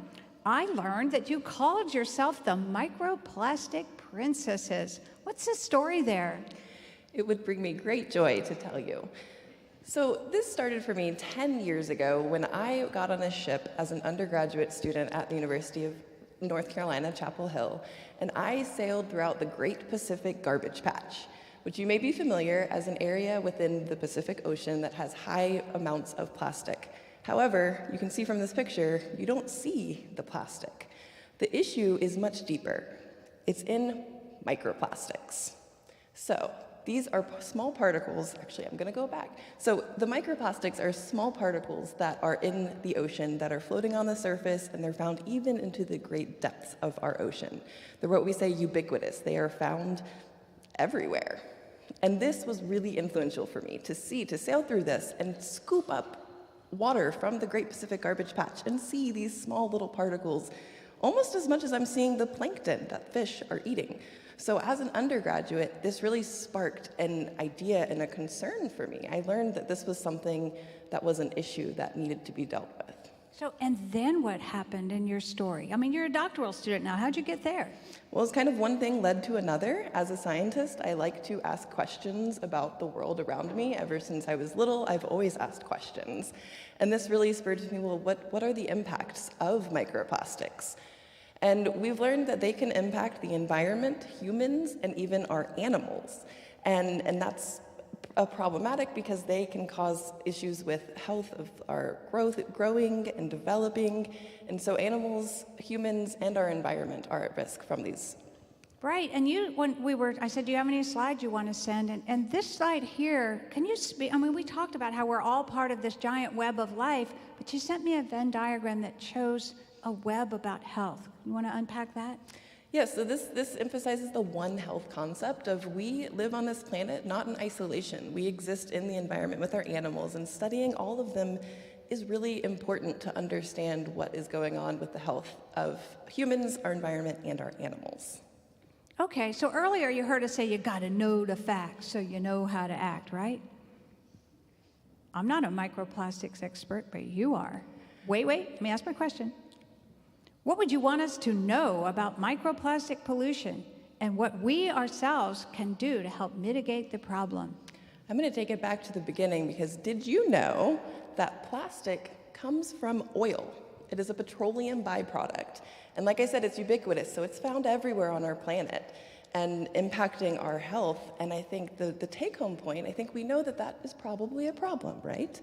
I learned that you called yourself the Microplastic Princesses. What's the story there? It would bring me great joy to tell you. So this started for me 10 years ago when I got on a ship as an undergraduate student at the University of North Carolina, Chapel Hill, and I sailed throughout the Great Pacific Garbage Patch, which you may be familiar as an area within the Pacific Ocean that has high amounts of plastic. However, you can see from this picture, you don't see the plastic. The issue is much deeper. It's in microplastics. So these are small particles. Actually, I'm going to go back. So the microplastics are small particles that are in the ocean that are floating on the surface, and they're found even into the great depths of our ocean. They're what we say ubiquitous. They are found everywhere. And this was really influential for me to sail through this and scoop up water from the Great Pacific Garbage Patch and see these small little particles almost as much as I'm seeing the plankton that fish are eating. So as an undergraduate, this really sparked an idea and a concern for me. I learned that this was something that was an issue that needed to be dealt with. So, and then what happened in your story? I mean, you're a doctoral student now. How'd you get there? Well, it's kind of one thing led to another. As a scientist, I like to ask questions about the world around me. Ever since I was little, I've always asked questions. And this really spurred to me, well, what are the impacts of microplastics? And we've learned that they can impact the environment, humans, and even our animals. And that's problematic because they can cause issues with health of our growing and developing. And so animals, humans, and our environment are at risk from these. Right, and I said, do you have any slides you want to send? And this slide here, can you speak? I mean, we talked about how we're all part of this giant web of life, but you sent me a Venn diagram that shows a web about health. You want to unpack that? Yes, so this emphasizes the One Health concept of we live on this planet not in isolation. We exist in the environment with our animals, and studying all of them is really important to understand what is going on with the health of humans, our environment, and our animals. Okay, so earlier you heard us say you got to know the facts so you know how to act, right? I'm not a microplastics expert, but you are. Wait, let me ask my question. What would you want us to know about microplastic pollution and what we ourselves can do to help mitigate the problem? I'm going to take it back to the beginning because did you know that plastic comes from oil? It is a petroleum byproduct. And like I said, it's ubiquitous, so it's found everywhere on our planet and impacting our health. And I think the take-home point, I think we know that that is probably a problem, right?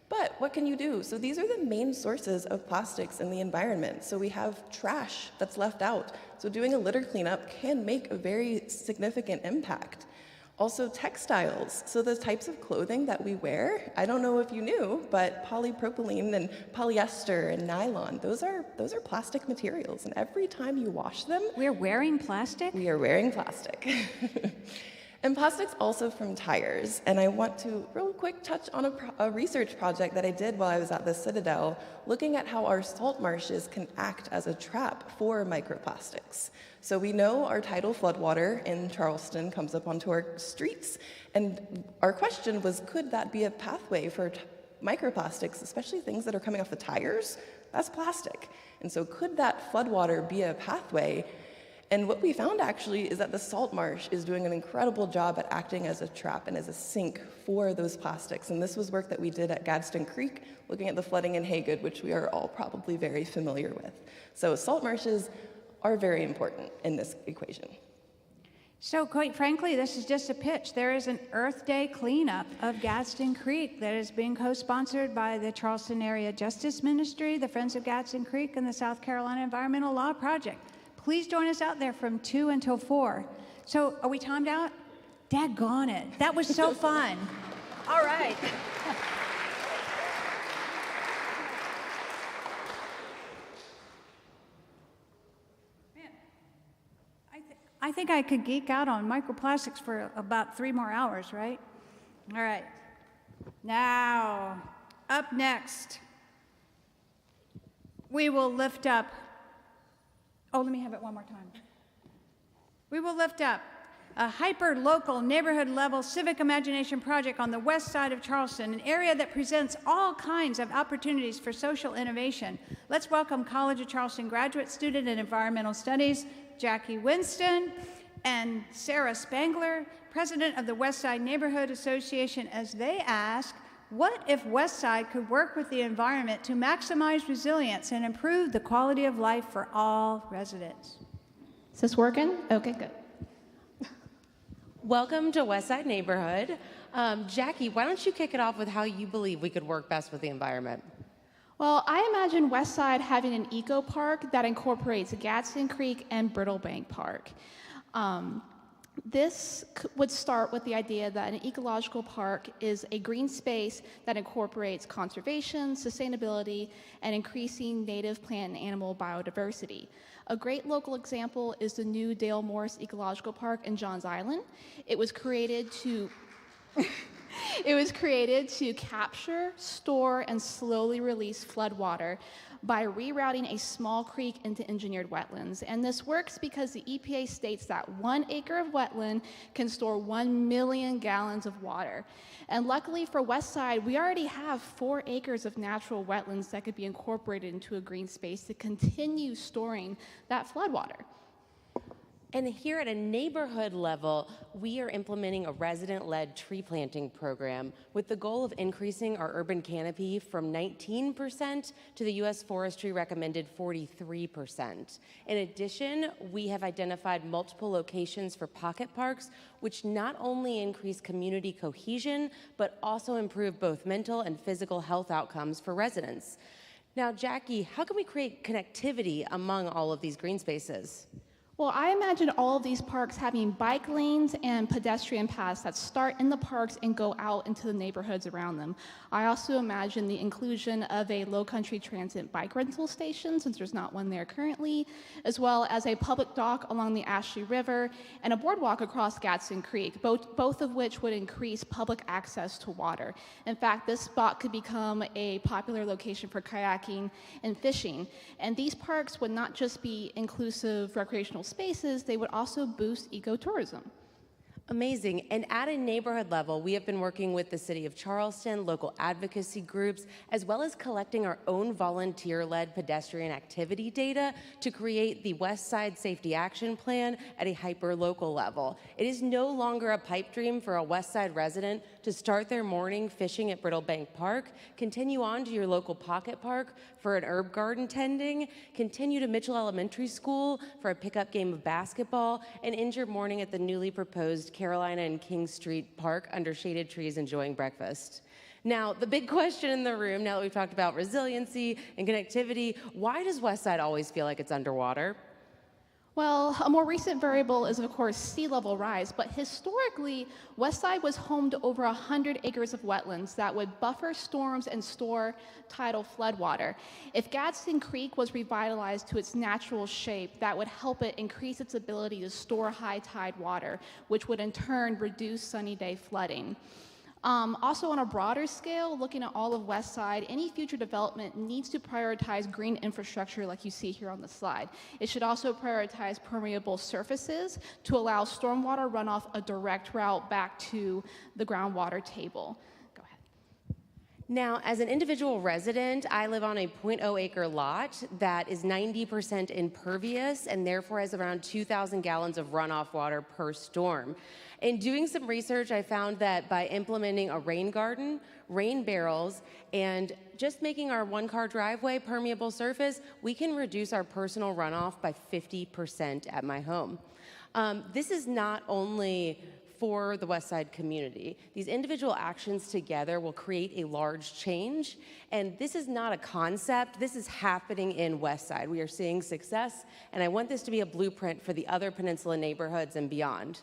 But what can you do? So these are the main sources of plastics in the environment. So we have trash that's left out. So doing a litter cleanup can make a very significant impact. Also textiles, so the types of clothing that we wear, I don't know if you knew, but polypropylene and polyester and nylon, those are plastic materials. And every time you wash them... We're wearing plastic? We are wearing plastic. And plastics also from tires. And I want to real quick touch on a research project that I did while I was at the Citadel, looking at how our salt marshes can act as a trap for microplastics. So we know our tidal floodwater in Charleston comes up onto our streets. And our question was, could that be a pathway for microplastics, especially things that are coming off the tires? That's plastic. And so could that floodwater be a pathway? And what we found actually is that the salt marsh is doing an incredible job at acting as a trap and as a sink for those plastics. And this was work that we did at Gadsden Creek, looking at the flooding in Haygood, which we are all probably very familiar with. So salt marshes are very important in this equation. So quite frankly, this is just a pitch. There is an Earth Day cleanup of Gadsden Creek that is being co-sponsored by the Charleston Area Justice Ministry, the Friends of Gadsden Creek, and the South Carolina Environmental Law Project. Please join us out there from 2 until 4. So are we timed out? Daggone it. That was so fun. All right. I think I could geek out on microplastics for about 3 more hours, right? All right. Now, up next, we will lift up. Oh, let me have it one more time. We will lift up a hyper-local, neighborhood-level civic imagination project on the west side of Charleston, an area that presents all kinds of opportunities for social innovation. Let's welcome College of Charleston graduate student in environmental studies, Jackie Winston, and Sarah Spangler, president of the West Side Neighborhood Association, as they ask, what if West Side could work with the environment to maximize resilience and improve the quality of life for all residents? Is this working? Okay, good. Welcome to West Side Neighborhood. Jackie, why don't you kick it off with how you believe we could work best with the environment? Well, I imagine West Side having an eco park that incorporates Gadsden Creek and Brittlebank Park. This would start with the idea that an ecological park is a green space that incorporates conservation, sustainability, and increasing native plant and animal biodiversity. A great local example is the new Dale Morris Ecological Park in Johns Island. It was created to It was created to capture, store, and slowly release floodwater by rerouting a small creek into engineered wetlands. And this works because the EPA states that 1 acre of wetland can store 1 million gallons of water. And luckily for Westside, we already have 4 acres of natural wetlands that could be incorporated into a green space to continue storing that floodwater. And here at a neighborhood level, we are implementing a resident-led tree planting program with the goal of increasing our urban canopy from 19% to the U.S. Forestry recommended 43%. In addition, we have identified multiple locations for pocket parks, which not only increase community cohesion, but also improve both mental and physical health outcomes for residents. Now, Jackie, how can we create connectivity among all of these green spaces? Well, I imagine all of these parks having bike lanes and pedestrian paths that start in the parks and go out into the neighborhoods around them. I also imagine the inclusion of a low country transit bike rental station, since there's not one there currently, as well as a public dock along the Ashley River and a boardwalk across Gadsden Creek, both of which would increase public access to water. In fact, this spot could become a popular location for kayaking and fishing. And these parks would not just be inclusive recreational spaces, they would also boost ecotourism. Amazing. And at a neighborhood level, we have been working with the City of Charleston, local advocacy groups, as well as collecting our own volunteer-led pedestrian activity data to create the West Side Safety Action Plan at a hyper-local level. It is no longer a pipe dream for a West Side resident to start their morning fishing at Brittle Bank Park, continue on to your local pocket park for an herb garden tending, continue to Mitchell Elementary School for a pickup game of basketball, and end your morning at the newly proposed Carolina and King Street Park under shaded trees enjoying breakfast. Now, the big question in the room, now that we've talked about resiliency and connectivity, why does Westside always feel like it's underwater? Well, a more recent variable is, of course, sea level rise, but historically, Westside was home to over 100 acres of wetlands that would buffer storms and store tidal floodwater. If Gadsden Creek was revitalized to its natural shape, that would help it increase its ability to store high tide water, which would in turn reduce sunny day flooding. Also, on a broader scale, looking at all of Westside, any future development needs to prioritize green infrastructure like you see here on the slide. It should also prioritize permeable surfaces to allow stormwater runoff a direct route back to the groundwater table. Go ahead. Now, as an individual resident, I live on a 0.0 acre lot that is 90% impervious and therefore has around 2,000 gallons of runoff water per storm. In doing some research, I found that by implementing a rain garden, rain barrels, and just making our one-car driveway permeable surface, we can reduce our personal runoff by 50% at my home. This is not only for the West Side community. These individual actions together will create a large change, and this is not a concept, this is happening in West Side. We are seeing success, and I want this to be a blueprint for the other Peninsula neighborhoods and beyond.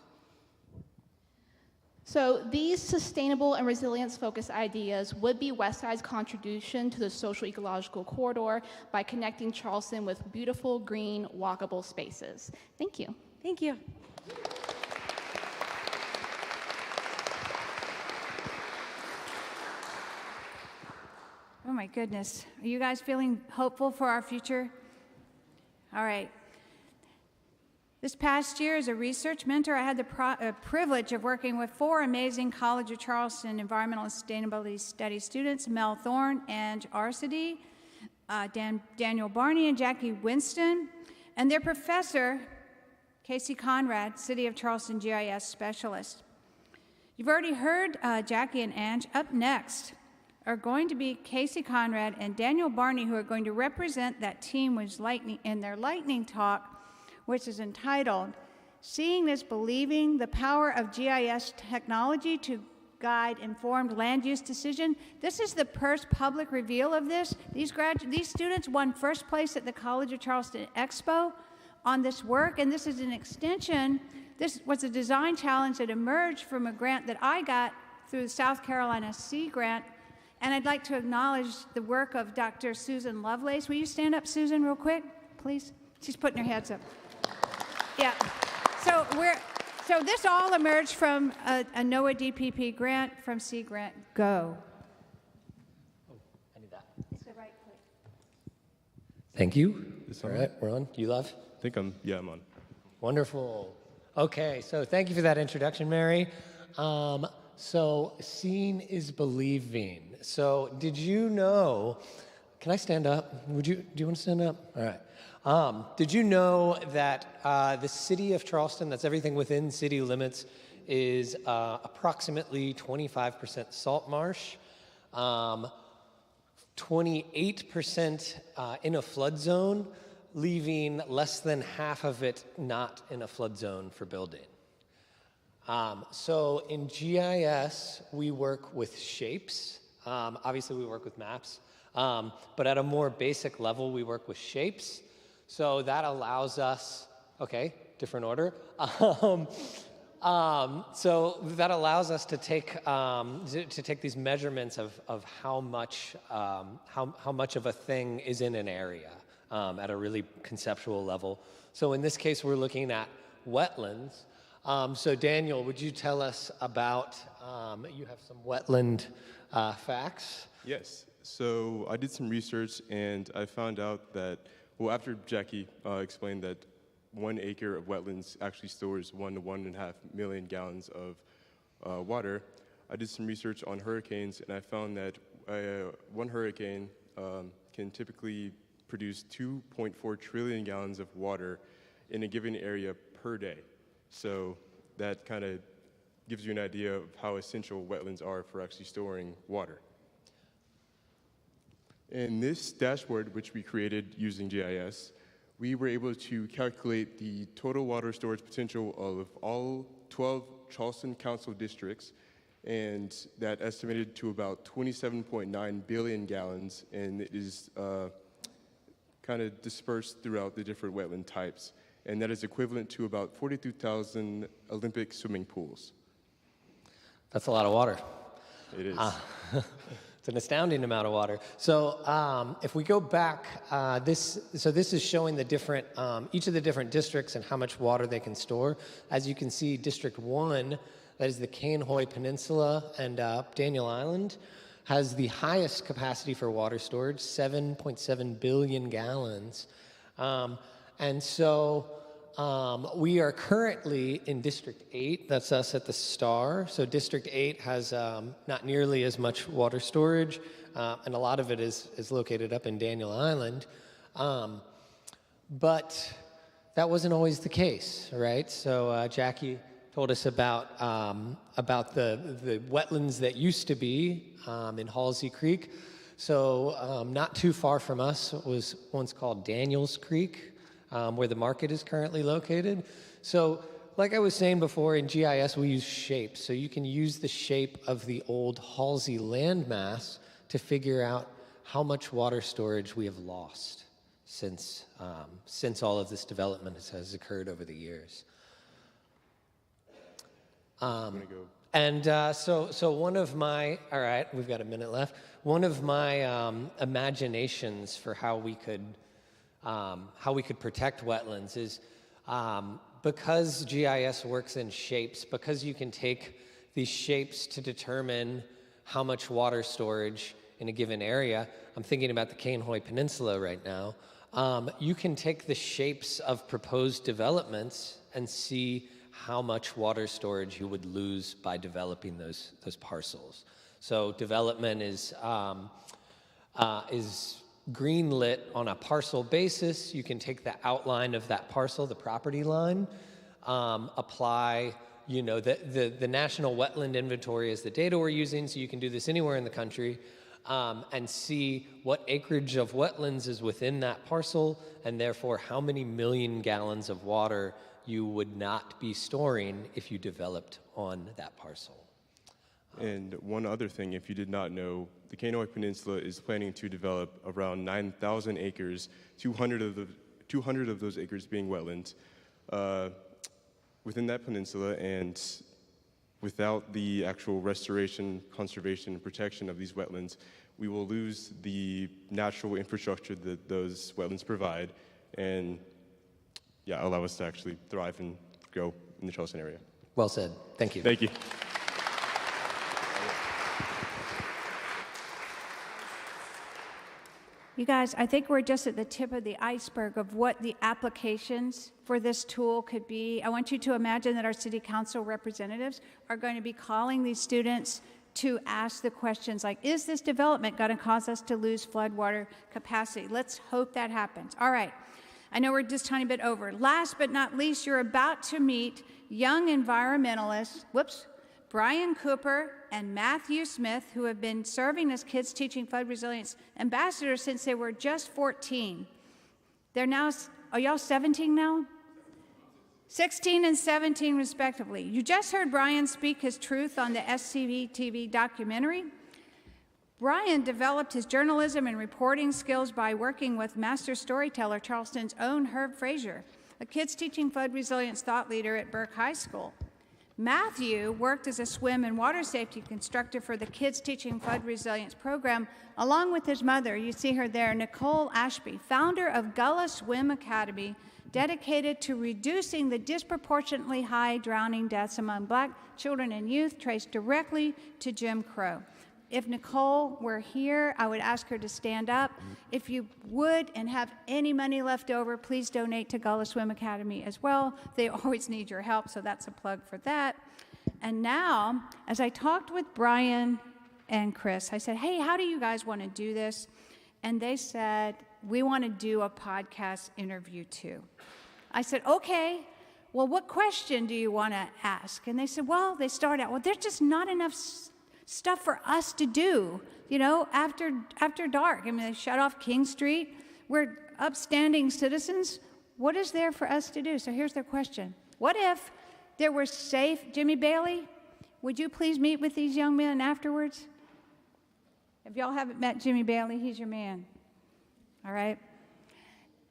So these sustainable and resilience-focused ideas would be Westside's contribution to the social ecological corridor by connecting Charleston with beautiful, green, walkable spaces. Thank you. Thank you. Oh my goodness. Are you guys feeling hopeful for our future? All right. This past year, as a research mentor, I had the privilege of working with 4 amazing College of Charleston Environmental and Sustainability Studies students, Mel Thorne and Arcady, Daniel Barney and Jackie Winston, and their professor, Casey Conrad, City of Charleston GIS specialist. You've already heard Jackie and Ange. Up next are going to be Casey Conrad and Daniel Barney, who are going to represent that team in their lightning talk, which is entitled, Seeing is Believing, the Power of GIS Technology to Guide Informed Land Use Decision. This is the first public reveal of this. These students won first place at the College of Charleston Expo on this work, and this is an extension. This was a design challenge that emerged from a grant that I got through the South Carolina Sea Grant, and I'd like to acknowledge the work of Dr. Susan Lovelace. Will you stand up, Susan, real quick, please? She's putting her hands up. Yeah. So this all emerged from a NOAA DPP grant from Sea Grant Go. I need that. It's the right click. Thank you. All right, we're on. You love? I think I'm on. Wonderful. Okay, so thank you for that introduction, Mary. So seeing is believing. So did you know, can I stand up? Do you want to stand up? All right. Did you know that the city of Charleston, that's everything within city limits, is approximately 25% salt marsh, 28% in a flood zone, leaving less than half of it not in a flood zone for building. So in GIS, we work with shapes. Obviously, we work with maps. But at a more basic level, we work with shapes. So that allows us, okay, different order. So that allows us to take these measurements of how much of a thing is in an area at a really conceptual level. So in this case, we're looking at wetlands. So Daniel, would you tell us about, you have some wetland facts? Yes. So I did some research and I found out that, well, after Jackie explained that 1 acre of wetlands actually stores 1 to 1.5 million gallons of water, I did some research on hurricanes and I found that one hurricane can typically produce 2.4 trillion gallons of water in a given area per day. So that kind of gives you an idea of how essential wetlands are for actually storing water. In this dashboard, which we created using GIS, we were able to calculate the total water storage potential of all 12 Charleston Council districts, and that estimated to about 27.9 billion gallons, and it is kind of dispersed throughout the different wetland types. And that is equivalent to about 42,000 Olympic swimming pools. That's a lot of water. It is. It's an astounding amount of water. So if we go back, this is showing the different, each of the different districts and how much water they can store. As you can see, District 1, that is the Kainhoy Peninsula and Daniel Island, has the highest capacity for water storage, 7.7 billion gallons. And so we are currently in District 8, that's us at the star. So District 8 has not nearly as much water storage, and a lot of it is located up in Daniel Island. But that wasn't always the case, right? So Jackie told us about the wetlands that used to be in Halsey Creek. So not too far from us was once called Daniels Creek, where the market is currently located. So like I was saying before, in GIS we use shapes. So you can use the shape of the old Halsey landmass to figure out how much water storage we have lost since all of this development has occurred over the years. And so one of my, all right, we've got a minute left. One of my imaginations for how we could protect wetlands is because GIS works in shapes, because you can take these shapes to determine how much water storage in a given area. I'm thinking about the Kainhoy Peninsula right now. You can take the shapes of proposed developments and see how much water storage you would lose by developing those parcels. So development is green-lit on a parcel basis. You can take the outline of that parcel, the property line, apply, the National Wetland Inventory is the data we're using, so you can do this anywhere in the country, and see what acreage of wetlands is within that parcel, and therefore how many million gallons of water you would not be storing if you developed on that parcel. And one other thing, if you did not know, the Kainhoy Peninsula is planning to develop around 9,000 acres, 200 of those acres being wetlands, within that peninsula, and without the actual restoration, conservation, and protection of these wetlands, we will lose the natural infrastructure that those wetlands provide, and allow us to actually thrive and grow in the Charleston area. Well said. Thank you. Thank you. You guys, I think we're just at the tip of the iceberg of what the applications for this tool could be. I want you to imagine that our city council representatives are going to be calling these students to ask the questions like, is this development going to cause us to lose floodwater capacity? Let's hope that happens. All right. I know we're just a tiny bit over. Last but not least, you're about to meet young environmentalists, Brian Cooper and Matthew Smith, who have been serving as Kids Teaching Flood Resilience ambassadors since they were just 14. They're now, are y'all 17 now? 16 and 17 respectively. You just heard Brian speak his truth on the SCV TV documentary. Brian developed his journalism and reporting skills by working with master storyteller Charleston's own Herb Frazier, a Kids Teaching Flood Resilience thought leader at Burke High School. Matthew worked as a swim and water safety instructor for the Kids Teaching Flood Resilience program, along with his mother, you see her there, Nicole Ashby, founder of Gullah Swim Academy, dedicated to reducing the disproportionately high drowning deaths among Black children and youth, traced directly to Jim Crow. If Nicole were here, I would ask her to stand up. If you would and have any money left over, please donate to Gullah Swim Academy as well. They always need your help, so that's a plug for that. And now, as I talked with Brian and Chris, I said, hey, how do you guys want to do this? And they said, we want to do a podcast interview too. I said, okay, well, what question do you want to ask? And they said, well, they start out, well, there's just not enough stuff for us to do, you know, after dark. I mean, they shut off King Street. We're upstanding citizens. What is there for us to do? So here's their question. What if there were safe, Jimmy Bailey, would you please meet with these young men afterwards? If y'all haven't met Jimmy Bailey, he's your man. All right?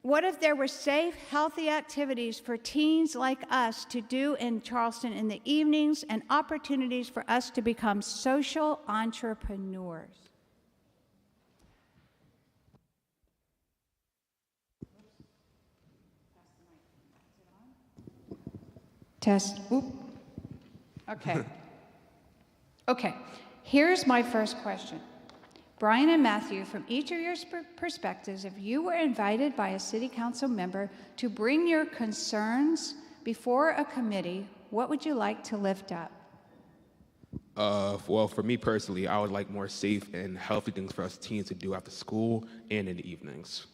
What if there were safe, healthy activities for teens like us to do in Charleston in the evenings and opportunities for us to become social entrepreneurs? Test. Oop. Okay. Okay. Here's my first question. Brian and Matthew, from each of your perspectives, if you were invited by a city council member to bring your concerns before a committee, what would you like to lift up? Well, for me personally, I would like more safe and healthy things for us teens to do after school and in the evenings.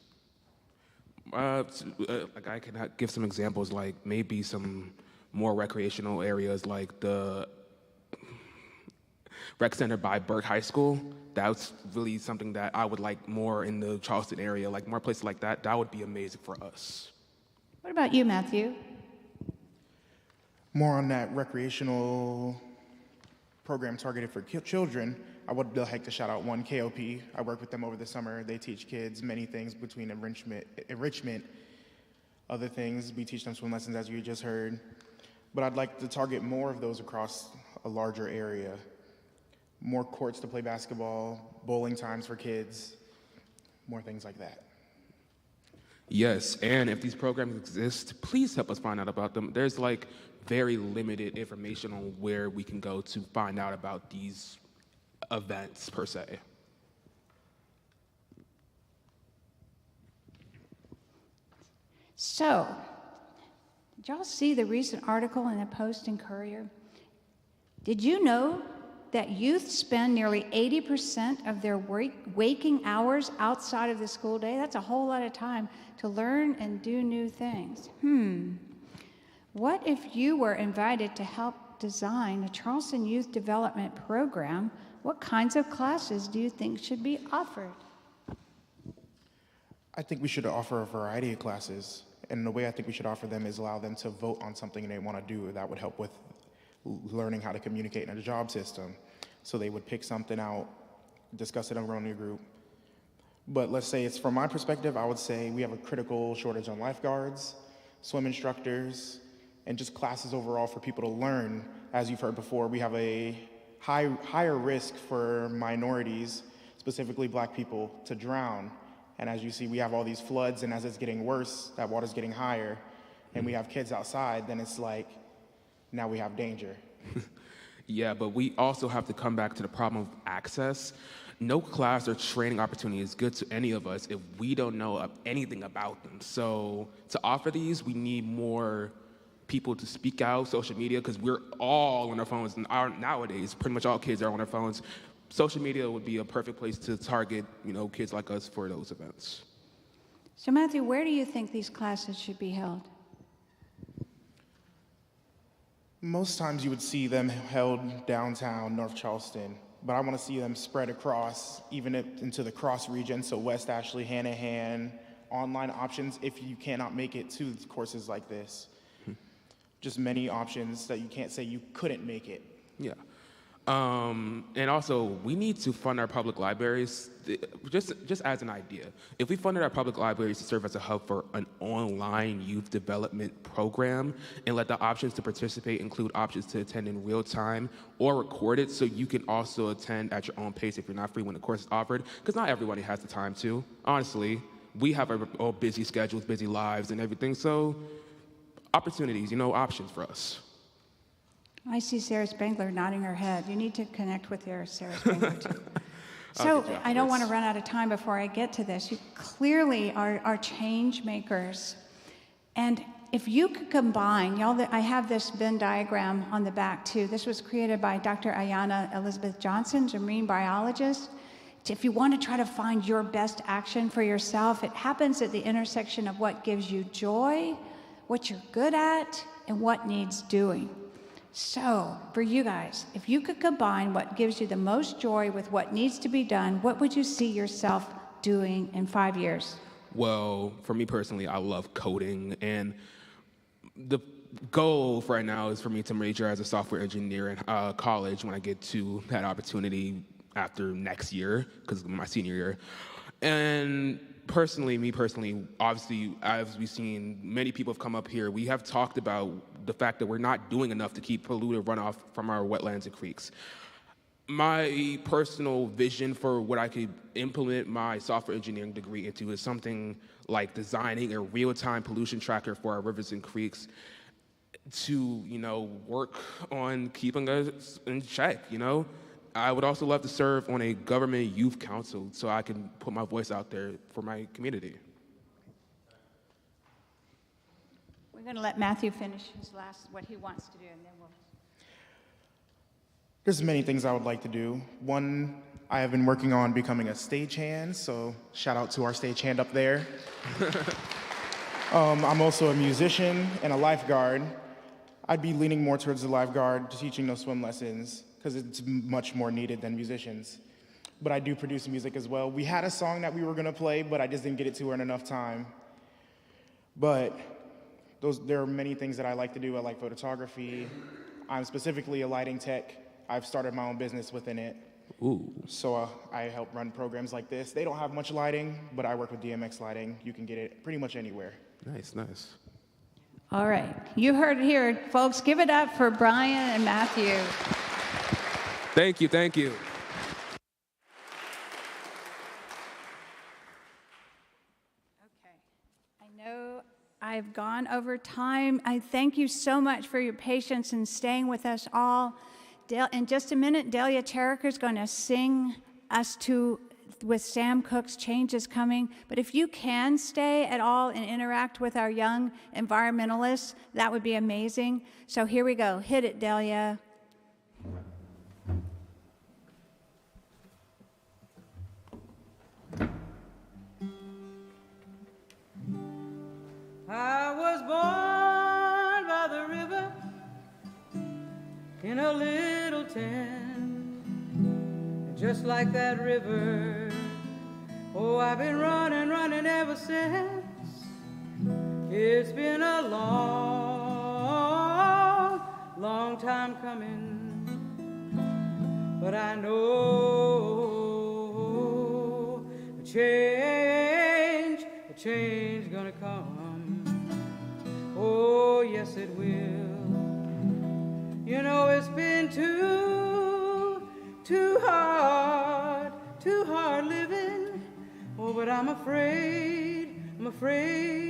Like I can give some examples, like maybe some more recreational areas, like the rec center by Burke High School. That's really something that I would like more in the Charleston area, like more places like that. That would be amazing for us. What about you, Matthew? More on that recreational program targeted for children. I would like to shout out one, KOP. I worked with them over the summer. They teach kids many things between enrichment, other things. We teach them swim lessons, as you just heard. But I'd like to target more of those across a larger area. More courts to play basketball, bowling times for kids, more things like that. Yes, and if these programs exist, please help us find out about them. There's like very limited information on where we can go to find out about these events per se. So, did y'all see the recent article in the Post and Courier? Did you know that youth spend nearly 80% of their waking hours outside of the school day? That's a whole lot of time to learn and do new things. What if you were invited to help design a Charleston Youth Development Program? What kinds of classes do you think should be offered? I think we should offer a variety of classes. And the way I think we should offer them is allow them to vote on something they want to do that would help with learning how to communicate in a job system. So they would pick something out, discuss it around your group. But let's say it's from my perspective, I would say we have a critical shortage on lifeguards, swim instructors, and just classes overall for people to learn. As you've heard before, we have a higher risk for minorities, specifically Black people, to drown. And as you see, we have all these floods, and as it's getting worse, that water's getting higher, and we have kids outside, then it's like, now we have danger. Yeah, but we also have to come back to the problem of access. No class or training opportunity is good to any of us if we don't know anything about them. So to offer these, we need more people to speak out, social media, because we're all on our phones. And nowadays, pretty much all kids are on their phones. Social media would be a perfect place to target, kids like us for those events. So Matthew, where do you think these classes should be held? Most times you would see them held downtown, North Charleston, but I want to see them spread across, even into the cross region, so West Ashley, Hanahan, online options if you cannot make it to courses like this. Just many options that you can't say you couldn't make it. Yeah. And also, we need to fund our public libraries, just as an idea. If we funded our public libraries to serve as a hub for an online youth development program and let the options to participate include options to attend in real time or record it so you can also attend at your own pace if you're not free when the course is offered, because not everybody has the time to. Honestly, we have our own busy schedules, busy lives and everything, so opportunities, options for us. I see Sarah Spangler nodding her head. You need to connect with your Sarah Spangler too. So I don't want to run out of time before I get to this. You clearly are change makers. And if you could combine, I have this Venn diagram on the back too. This was created by Dr. Ayanna Elizabeth Johnson, a marine biologist. If you want to try to find your best action for yourself, it happens at the intersection of what gives you joy, what you're good at, and what needs doing. So, for you guys, if you could combine what gives you the most joy with what needs to be done, what would you see yourself doing in 5 years? Well, for me personally, I love coding, and the goal for right now is for me to major as a software engineer in college when I get to that opportunity after next year, because of my senior year. And me personally, obviously, as we've seen, many people have come up here. We have talked about the fact that we're not doing enough to keep polluted runoff from our wetlands and creeks. My personal vision for what I could implement my software engineering degree into is something like designing a real-time pollution tracker for our rivers and creeks to, work on keeping us in check, I would also love to serve on a government youth council so I can put my voice out there for my community. We're going to let Matthew finish what he wants to do, and then we'll... There's many things I would like to do. One, I have been working on becoming a stagehand, so shout out to our stagehand up there. I'm also a musician and a lifeguard. I'd be leaning more towards the lifeguard, teaching those swim lessons, because it's much more needed than musicians. But I do produce music as well. We had a song that we were gonna play, but I just didn't get it to her in enough time. But there are many things that I like to do. I like photography. I'm specifically a lighting tech. I've started my own business within it. Ooh. So I help run programs like this. They don't have much lighting, but I work with DMX lighting. You can get it pretty much anywhere. Nice, nice. All right, you heard it here, folks. Give it up for Brian and Matthew. Thank you, thank you. Okay, I know I've gone over time. I thank you so much for your patience and staying with us all. In just a minute, Delia Cheriker is going to sing us with Sam Cooke's Change is Coming. But if you can stay at all and interact with our young environmentalists, that would be amazing. So here we go. Hit it, Delia. I was born by the river in a little town, just like that river. Oh, I've been running ever since. It's been a long, long time coming, but I know a change gonna come. Oh, yes, it will. You know, it's been too hard living. Oh, but I'm afraid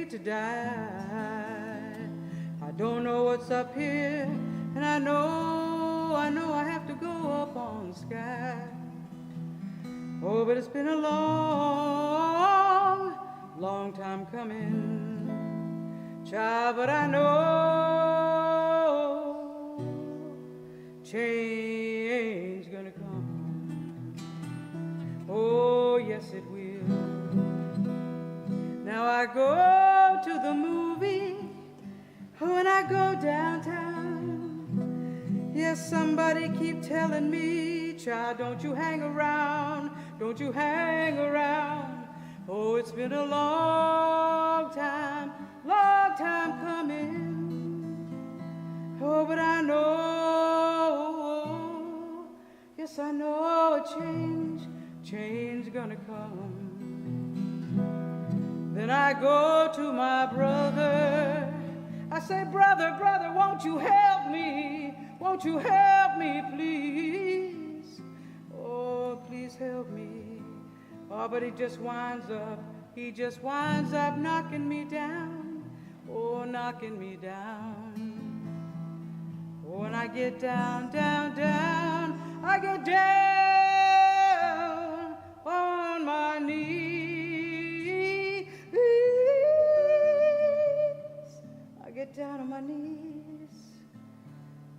to die. I don't know what's up here And I know I have to go up on the sky. Oh, but it's been a long, long time coming, child, but I know change gonna come. Oh, yes, it will. Now I go to the movie when I go downtown. Yes, somebody keep telling me, child, don't you hang around, don't you hang around. Oh, it's been a long time coming. Oh, but I know, yes, I know a change gonna come. Then I go to my brother. I say, brother, brother, won't you help me? Won't you help me, please? Oh, please help me. Oh, but he just winds up knocking me down. Oh, knocking me down. Oh, and I get down, down, down. I get down on my knees. I get down on my knees.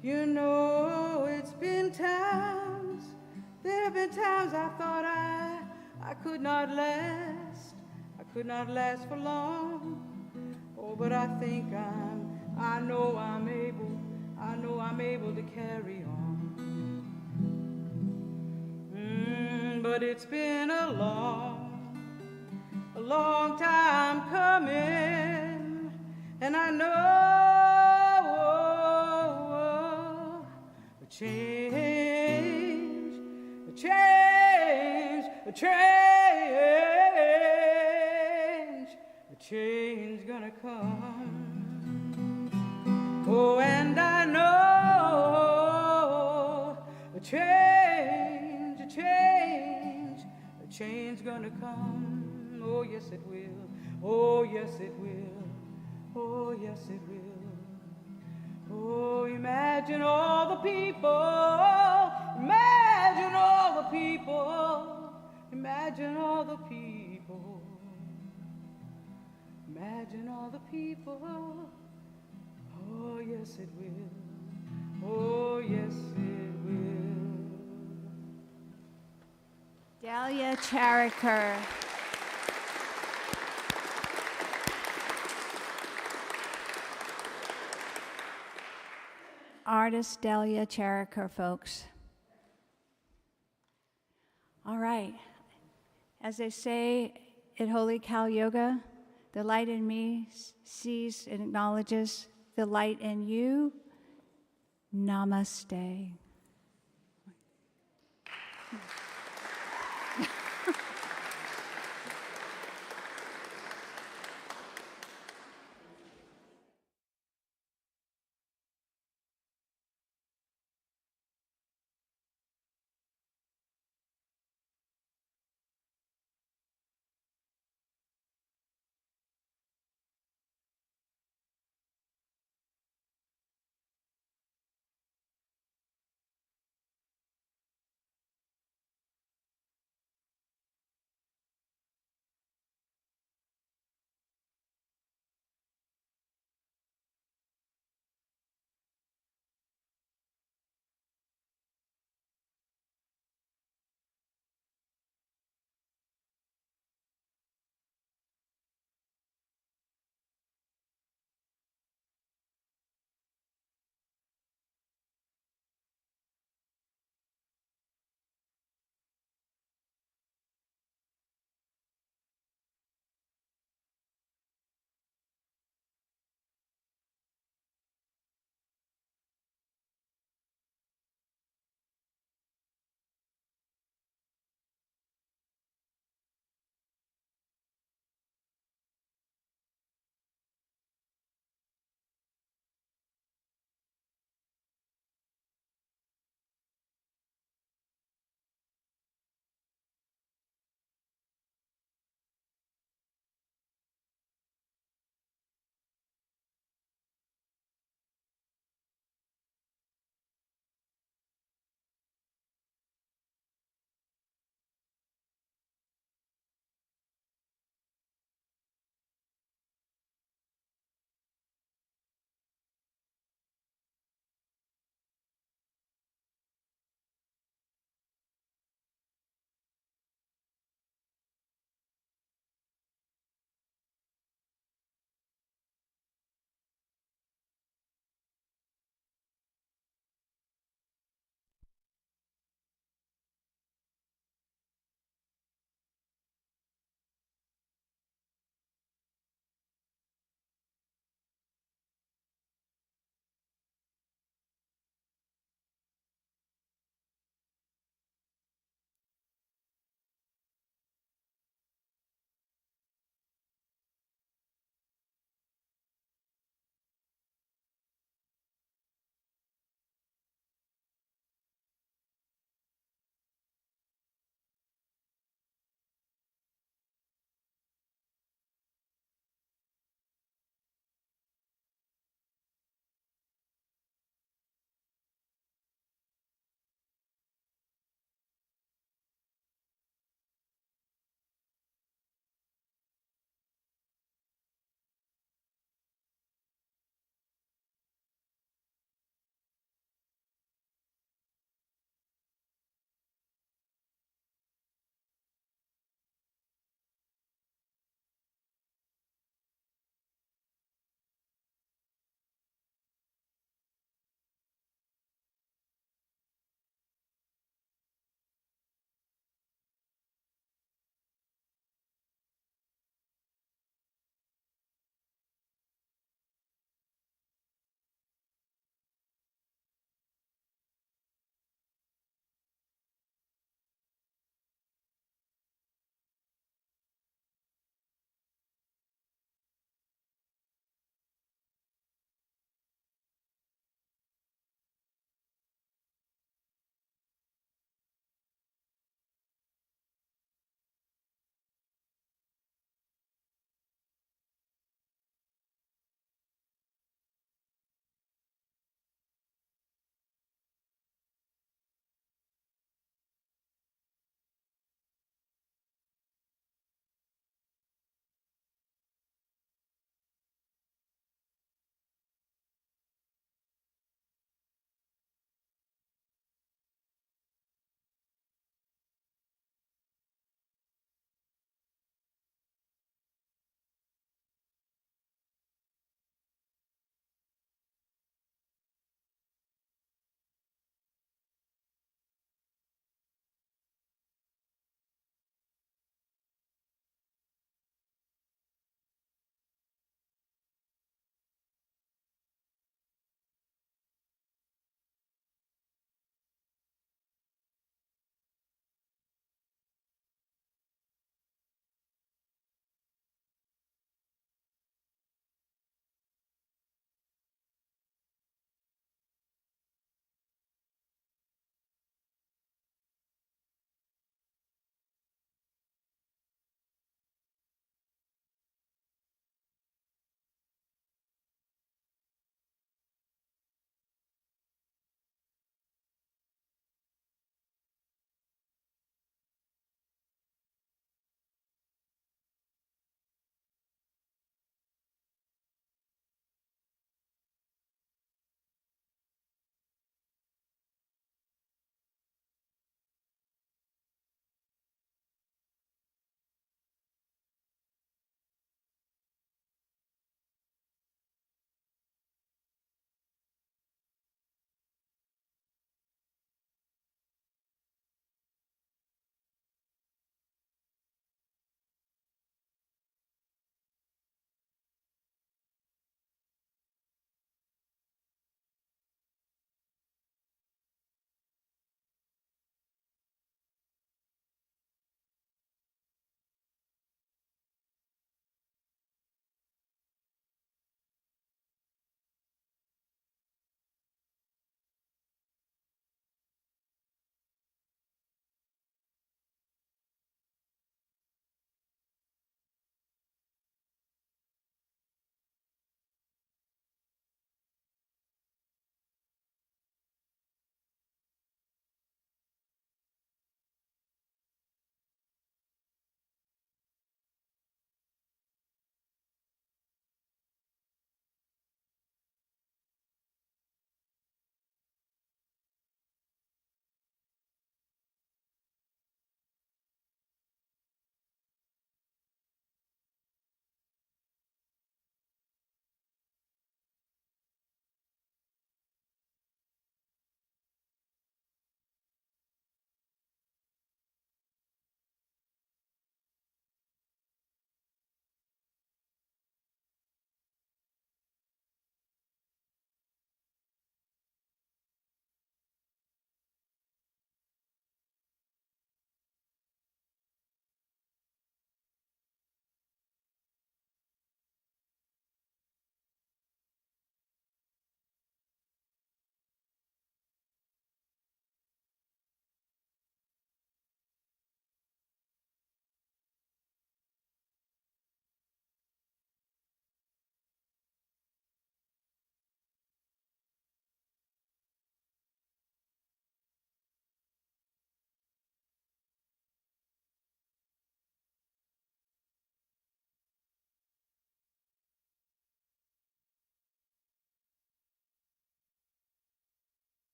You know, it's been times, there have been times I thought I could not last for long. Oh, but I think I know I'm able to carry on. But it's been a long time coming, and I know a change gonna come. Oh, and I know a change gonna come. Oh, yes it will. Oh, yes it will. Oh, yes it will. Oh, imagine all the people. Imagine all the people. Imagine all the people. Imagine all the people. Oh, yes it will. Oh, yes it will. Delia Chariker. Artist Delia Chariker, folks. All right. As they say at Holy Cal Yoga, the light in me sees and acknowledges the light in you. Namaste.